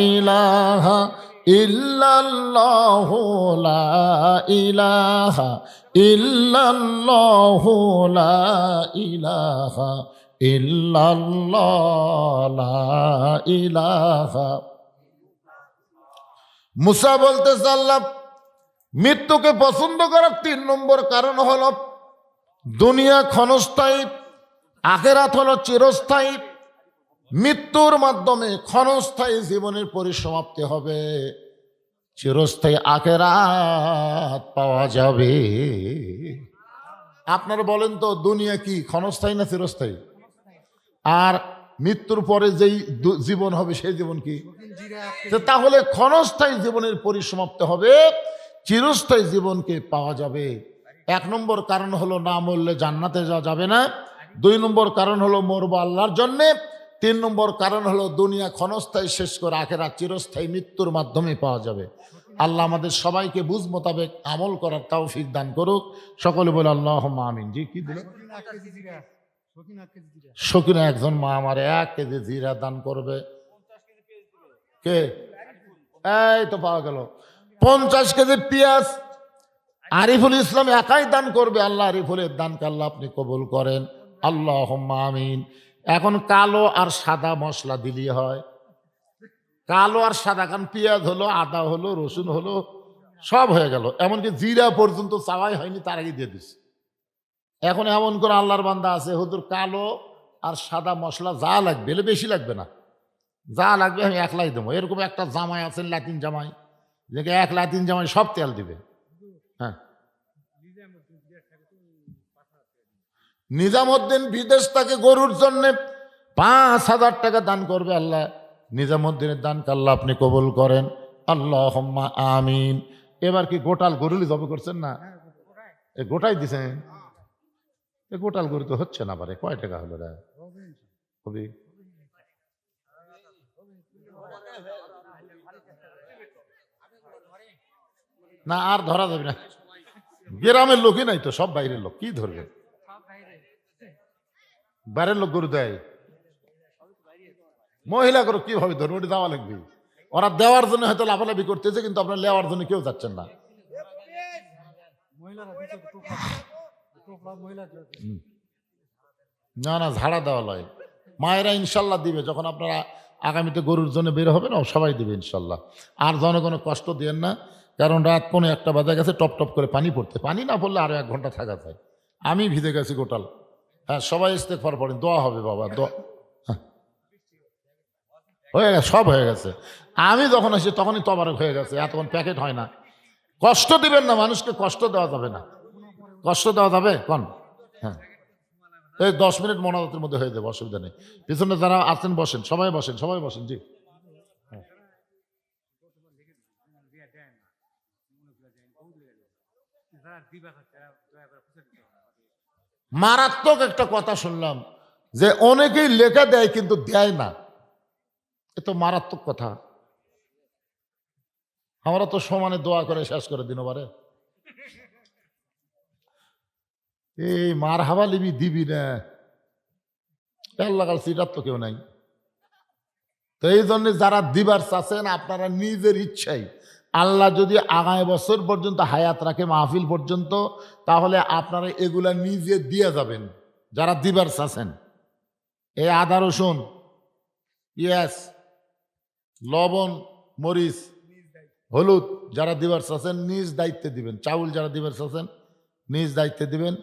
ইলাহা ইল্লাল্লাহু লা ইলাহা ইল্লাল্লাহু লা ইলাহা ইল্লাল্লাহ লা ইলাহা মুসা বলতেছে আল্লাহ মৃত্যুকে পছন্দ করার 3 নম্বর কারণ হলো দুনিয়া ক্ষণস্থায়ী আখিরাত হলো চিরস্থায়ী মৃত্যুর মাধ্যমে ক্ষণস্থায়ী জীবনের পরিসমাপ্তি হবে চিরস্থায়ী আখিরাত পাওয়া যাবে আপনারা বলেন তো দুনিয়া কি ক্ষণস্থায়ী না চিরস্থায়ী আর মৃত্যুর পরে যেই জীবন হবে সেই জীবন কি তাহলে ক্ষণস্থায়ী জীবনের পরিসমাপ্তি হবে চিরস্থায়ী জীবনকে পাওয়া যাবে 1 নম্বর কারণ হলো না মরলে জান্নাতে যাওয়া যাবে না 2 নম্বর কারণ হলো মরবো আল্লাহর জন্যে 3 নম্বর কারণ হলো দুনিয়া ক্ষণস্থায়ী শেষ করে আখিরাত চিরস্থায়ী মৃত্যুর মাধ্যমে পাওয়া যাবে আল্লাহ আমাদের সবাইকে বুঝ মোতাবেক আমল করার তৌফিক দান করুক সকলে বলে আল্লাহুম্মা আমিন জি কি দিল শকিনা একজন মা আমার 1 কেজি জিরা দান করবে কে এই তো পাওয়া গেল 50 কেজি পেঁয়াজ আরিফুল ইসলাম একাই দান করবে আল্লাহ আরিফুলের দানকে আল্লাহ আপনি কবুল করেন আল্লাহুম্মা আমিন এখন কালো আর সাদা মশলা দিলি হয় কালো আর সাদা কারণ পেঁয়াজ হলো আদা হলো রসুন হলো সব হয়ে গেল এমনকি জিরা পর্যন্ত চাওয়াই হয়নি তার আগে দিয়ে দিস এখন এমন করে আল্লাহর বান্দা আছে হুজুর কালো আর সাদা মশলা যা লাগবে এলে বেশি লাগবে না যা লাগবে আমি একলাই দেবো এরকম একটা জামাই আছেন লাতিন জামাই যে 1 লাতিন জামাই সব তেল দিবে হ্যাঁ নিজামুদ্দিন বিদেশ থেকে গরুর জন্য 5,000 টাকা দান করবে আল্লাহ নিজামুদ্দিনের দানকে আল্লাহ আপনি কবুল করেন আল্লাহুম্মা আমিন এবার কি গোটাল গরুলি জব করছেন না এ গোটাই দিছেন এ গোটাল গরু তো হচ্ছে না পারে কয় টাকা হলো রে হবে না আর ধরা যাবে না গ্রামের লোকই নাই তো সব বাইরের লোক কি ধরবে বাইরের লোক গরু দেয় মহিলা গরু কিভাবে ধরবে ওটা দেওয়া লাগবে ওরা দেওয়ার জন্য হয়তো লাফালাফি করতেছে, কিন্তু আপনার নেওয়ার জন্য কেউ যাচ্ছেন না। মহিলারা দিচ্ছে তো টোপলা মহিলা হুম। না না, ঝাড়া দেওয়া লয়। মায়েরা ইনশাল্লাহ দিবে, যখন আপনারা আগামীতে গরুর জন্য বের হবেন সবাই দিবে ইনশাল্লাহ। আর জনগণের কষ্ট দিয়েন না, কারণ রাত 1:45 বাজে গেছে, টপ টপ করে পানি পড়তে, পানি না পড়লে আরো 1 ঘন্টা থাকা যায়। আমি ভিজে গেছি গোটাল। হ্যাঁ, সবাই ইস্তেগফার পড়েন, দোয়া হবে বাবা, দোয়া। হ্যাঁ। হয়ে গেছে, সব হয়ে গেছে। আমি যখন আসি তখনই তবারক হয়ে গেছে, এতক্ষণ প্যাকেট হয় না। কষ্ট দিবেন না, মানুষকে কষ্ট দেওয়া যাবে না। কষ্ট দেওয়া যাবে কোন? হ্যাঁ, এই 10 মিনিট মোনাজাতের মধ্যে হয়ে যাবে, অসুবিধা নেই। পিছনে যারা আছেন বসেন, সবাই বসেন, সবাই বসেন। জি, মারাত্মক একটা কথা শুনলাম যে অনেকেই লেখা দেয় কিন্তু দেয় না। এ তো মারাত্মক কথা। আমরা তো সমানে দোয়া করে শেষ করে দিন বারে। এই মার হাবা লিবি দিবি না, লাগাল সিটার তো কেউ নাই। তো এই জন্য যারা দিবার চাচ্ছেন, আপনারা নিজের ইচ্ছাই, আল্লাহ যদি আগামী বছর পর্যন্ত হায়াত রাখে, মাহফিল পর্যন্ত, তাহলে আপনারা এগুলা নিজে দিয়ে যাবেন যারা দিবার চাচ্ছেন। এই আদা রসুন, পেঁয়াজ, লবণ, মরিচ, হলুদ যারা দিবার চাচ্ছেন নিজ দায়িত্বে দিবেন। চাউল যারা দিবার চাচ্ছেন নিজ দায়িত্বে দিবেন।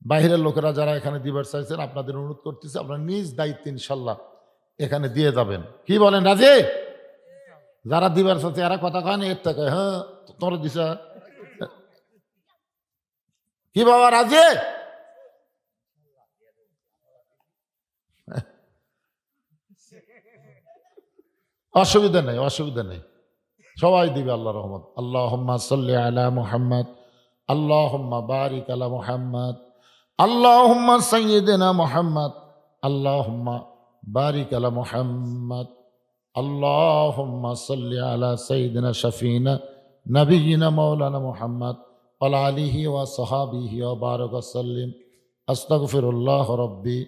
বাইরের লোকেরা যারা এখানে দিবার চাইছেন, আপনাদের অনুরোধ করতেছে আপনারা নিজ দায়িত্বে ইনশাল্লাহ এখানে দিয়ে যাবেন। কি বলেন, রাজি? যারা দিবার চাচ্ছে এরা কথা কয় না, এর থেকে হ্যাঁ তোর দিছা কি বাবা, রাজি? অসুবিধা নেই, অসুবিধা নেই, সবাই দিবে আল্লাহ রহমত। আল্লাহুম্মা সাল্লি আলা মুহাম্মদ, আল্লাহুম্মা বারিক আলা মুহাম্মদ, আল্লাহুম্মা সাইয়্যিদিনা মুহাম্মদ, আল্লাহুম্মা বারিক আলা মুহাম্মদ, আল্লাহুম্মা সাল্লি আলা সাইয়্যিদিনা শাফিনা নবিয়িনা মাওলানা মুহাম্মদ ওয়া আলিহি ওয়া সাহাবিহি ওয়া বারাক ওয়া সাল্লিম। আস্তাগফিরুল্লাহ রাব্বি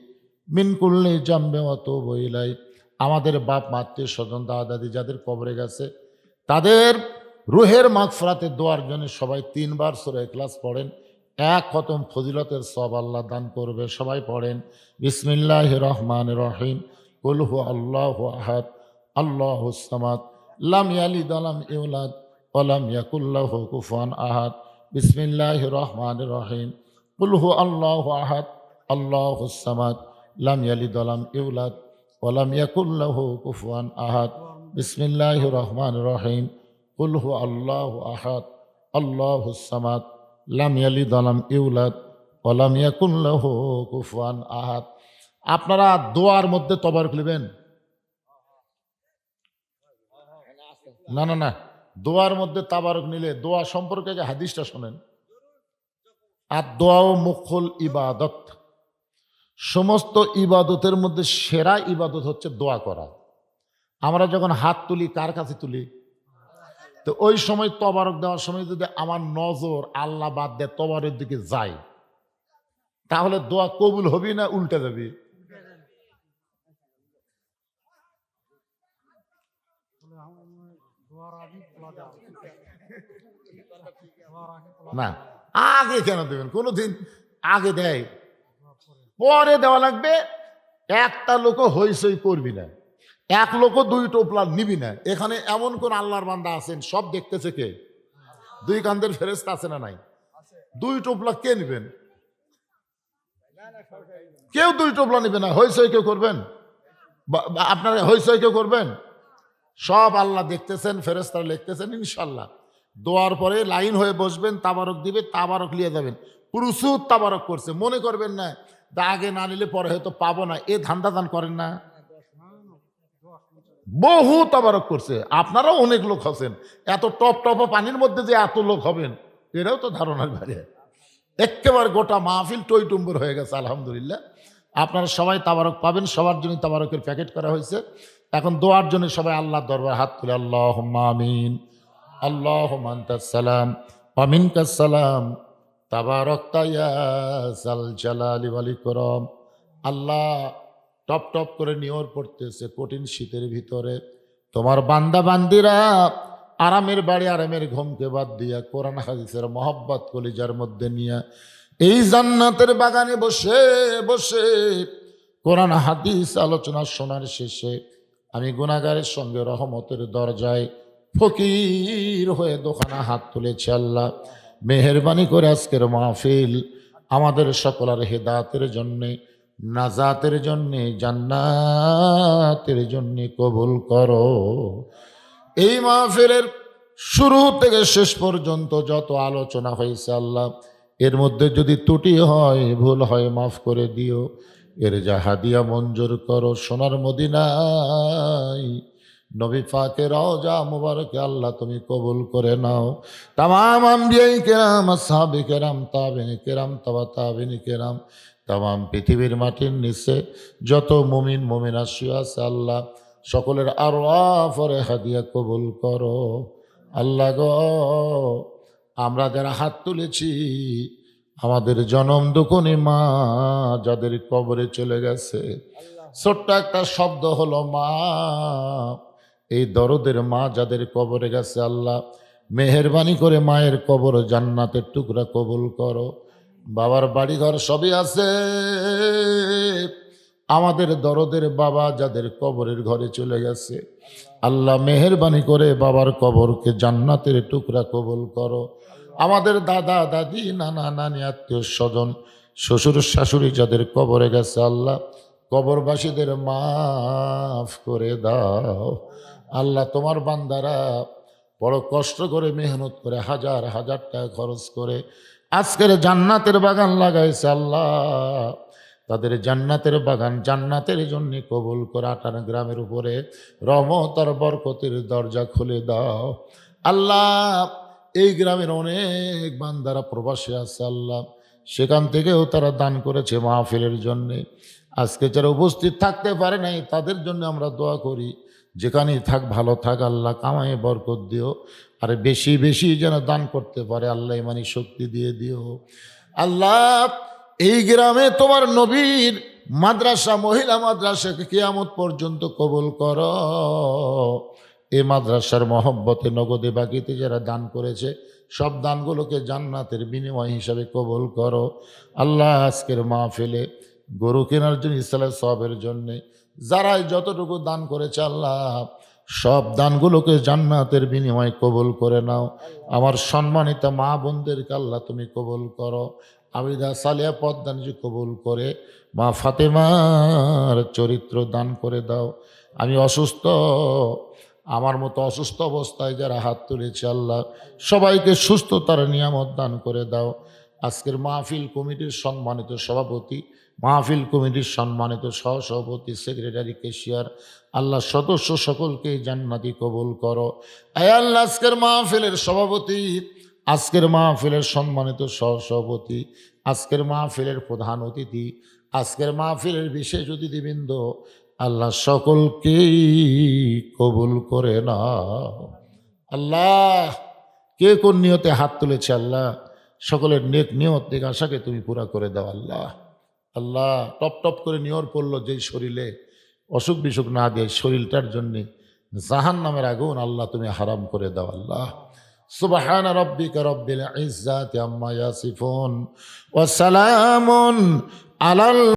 মিন কুল্লি জামবি ওয়া তুবু ইলাইহি। আমাদের বাপ মা, আত্মীয় স্বজন, দাদা দাদি যাদের কবরে গেছে, তাদের রুহের মাগফিরাতে দোয়ার জন্য সবাই 3 বার সূরা ইখলাস পড়েন। 1 খতম ফজিলতের সওয়াব আল্লাহ দান করবে। সবাই পড়েন বিসমিল্লাহির রহমানির রহিম। কুল হু আল্লাহু আহাদ, আল্লাহুস সামাদ, লাম ইয়ালিদ ওয়া লাম ইউলাদ ওয়া লাম ইয়াকুল লাহু কুফুয়ান আহাদ। বিসমিল্লাহির রহমানির রহিম। কুল হু আল্লাহু আহাদ, আল্লাহুস সামাদ, লাম ইয়ালিদ ওয়া লাম ইউলাদ ওয়া লাম ইয়াকুল লাহু কুফুয়ান আহাদ। বিসমিল্লাহির রহমানির রহিম। কুল হু আল্লাহু আহাদ, আল্লাহুস সামাদ, লাম ইয়ালিদ ওয়া লাম ইউলাদ ওয়া লাম ইয়াকুল লাহু কুফুয়ান আহাদ। আপনারা দোয়ার মধ্যে তবারক নেবেন? না না না, দোয়ার মধ্যে তাবারক নিলে দোয়া সম্পর্কে আগে হাদিসটা শোনেন। আর দোয়াও মুখুল ইবাদত, সমস্ত ইবাদতের মধ্যে সেরা ইবাদত হচ্ছে দোয়া করা। আমরা যখন হাত তুলি কার কাছে তুলি? তো ওই সময় তবারক দেওয়ার সময় যদি আমার নজর আল্লাহ বাদ দেয় তবারের দিকে যায়, তাহলে দোয়া কবুল হবে না উল্টে যাবে? না, আগে কেন দেবেন? কোনোদিন আগে দেয়, পরে দেওয়া লাগবে। একটা লোক হইসই করবি না, 1 লোক 2 টোপলা নিবি না। এখানে এমন কোন আল্লাহর বান্দা আছেন সব দেখতেছে কে? 2 কান্দের ফেরেশতা আছে না নাই? 2 টোপলা কে নিবেন? কেউ 2 টোপলা নিবে না। হইসই কেউ করবেন? আপনারা হইসই কেউ করবেন? সব আল্লাহ দেখতেছেন, ফেরেশতারা লিখতেছেন। ইনশাল্লাহ দোয়ার পরে লাইন হয়ে বসবেন, তাবারক দিবে, তাবারক নিয়ে যাবেন। প্রচুর তাবারক করছে, মনে করবেন না আগে না নিলে পরে হয়তো পাবো না, এ ধান্দা দান করেন না। বহু তাবারক করছে। আপনারাও অনেক লোক হচ্ছেন, এত টপ টপ পানির মধ্যে যে এত লোক হবেন এটাও তো ধারণার বাইরে। একেবারে গোটা মাহফিল টইটুম্বর হয়ে গেছে আলহামদুলিল্লাহ। আপনারা সবাই তাবারক পাবেন, সবার জন্য তাবারকের প্যাকেট করা হয়েছে। এখন দোয়ার জন্য সবাই আল্লাহর দরবারে হাত তুলে আল্লাহুম্মা আমিন, আল্লাহুম্মা আনতাস সালাম ওয়া মিনকাস সালাম, তাবারাকতা ইয়া যাল জালালি ওয়াল ইকরাম। আল্লাহ টপ টপ করে নিয়র পড়তেছে কঠিন শীতের ভিতরে, তোমার বান্দা বান্দিরা আরামের বাড়ি আরামের ঘুমকে বাদ দিয়া কোরআন হাদিসের মহব্বত কলিজার মধ্যে নিয়ে এই জান্নাতের বাগানে বসে বসে কোরআন হাদিস আলোচনা শোনার শেষে আমি গুনাহগারের সঙ্গে রহমতের দরজায় ফকির হয়ে দোকানে হাত তুলেছি। আল্লাহ মেহেরবানি করে আজকের মাহফিল আমাদের সকলের হেদায়েতের জন্যে, নাজাতের জন্যে, জান্নাতের জন্যে কবুল করো। এই মাহফিলের শুরু থেকে শেষ পর্যন্ত যত আলোচনা হয়েছে আল্লাহ, এর মধ্যে যদি ত্রুটি হয়, ভুল হয়, মাফ করে দিও। এর যা হাদিয়া মঞ্জুর করো সোনার মদিনায় নবী পাকের রওজা মুবারকে আল্লাহ তুমি কবুল করে নাও। তামাম আম্বিয়ায়ে কেরাম, আসহাবে কেরাম, তাবেঈনে কেরাম, তাবা তাবেঈনে কেরাম, তামাম পৃথিবীর মাটির নিচে যত মুমিন মুমিনাত শুয়ে আছে আল্লাহ সকলের আরওয়াহ পরে হাদিয়া কবুল করো। আল্লাহ গো, আমরা যারা হাত তুলেছি আমাদের জনম দুঃখনী মা যাদের কবরে চলে গেছে, ছোট্ট একটা শব্দ হলো মা, এই দরদের মা যাদের কবরে গেছে আল্লাহ মেহেরবানি করে মায়ের কবর জান্নাতের টুকরা কবুল করো। বাবার বাড়িঘর সবই আছে, আমাদের দরদের বাবা যাদের কবরের ঘরে চলে গেছে আল্লাহ মেহেরবানি করে বাবার কবরকে জান্নাতের টুকরা কবুল করো। আমাদের দাদা দাদি নানা নানি আত্মীয় স্বজন শ্বশুর শাশুড়ি যাদের কবরে গেছে আল্লাহ কবরবাসীদের মাফ করে দাও। আল্লাহ তোমার বান্দারা বড় কষ্ট করে মেহনত করে হাজার হাজার টাকা খরচ করে আজকের জান্নাতের বাগান লাগাইছে আল্লাহ, তাদের জান্নাতের বাগান জান্নাতের জন্য কবুল করে 58 গ্রামের উপরে রহমত আর বরকতের দরজা খুলে দাও। আল্লাহ এই গ্রামের অনেক বান্দারা প্রবাসী আছে আল্লাহ, সেখান থেকেও তারা দান করেছে মাহফিলের জন্যে। আজকে যারা উপস্থিত থাকতে পারে নাই তাদের জন্য আমরা দোয়া করি, যেখানেই থাক ভালো থাক আল্লাহ, কামায়ে বরকত দিও, আর বেশি বেশি যেন দান করতে পারে আল্লাহ ইমানি শক্তি দিয়ে দিও। আল্লাহ এই গ্রামে তোমার নবীর মাদ্রাসা, মহিলা মাদ্রাসাকে কিয়ামত পর্যন্ত কবুল করো। এই মাদ্রাসার মহব্বতে নগদে বাকিতে যারা দান করেছে সব দানগুলোকে জান্নাতের বিনিময় হিসাবে কবুল করো। আল্লাহ আজকের মাহফিলে গরু কেনার জন্য ইসলামের সওয়াবের জন্যে যারাই যতটুকু দান করেছে আল্লাহ সব দানগুলোকে জান্নাতের বিনিময় কবুল করে নাও। আমার সম্মানিত মা বোনদেরকে আল্লাহ তুমি কবুল করো। আবিদা সালিয়া পদ্মানজি কবুল করে মা ফাতেমার চরিত্র দান করে দাও। আমি অসুস্থ, আমার মতো অসুস্থ অবস্থায় যারা হাত তুলেছে আল্লাহ সবাইকে সুস্থতার নিয়ামত দান করে দাও। আজকের মাহফিল কমিটির সম্মানিত সভাপতি, মাহফিল কমিটির সম্মানিত সহসভাপতি, সেক্রেটারি, কেশিয়ার আল্লাহ সদস্য সকলকে জান্নাতি কবুল করো। আয় আল্লাহ আজকের মাহফিলের সভাপতি, আজকের মাহফিলের সম্মানিত সহসভাপতি, আজকের মাহফিলের প্রধান অতিথি, আজকের মাহফিলের বিশেষ অতিথিবৃন্দ আল্লাহ সকলকেই কবুল করে নাও। আল্লাহ কে কোন নিয়তে হাত তুলেছে আল্লাহ সকলের নেক নিয়ত নেক আশাকে তুমি পুরা করে দাও। আল্লাহ আল্লাহ টপ টপ করে নিয়র পড়লো যেই শরীরে অসুখ বিসুখ না দিয়ে শরীরটার জন্যে জাহান্নামের আগুন আল্লাহ তুমি হারাম করে দাও। আল্লাহ সুবহান রাব্বিকা রব্বিল ইজ্জাতি আম্মা ইয়াসিফুন ওয়া সালামুন আলাল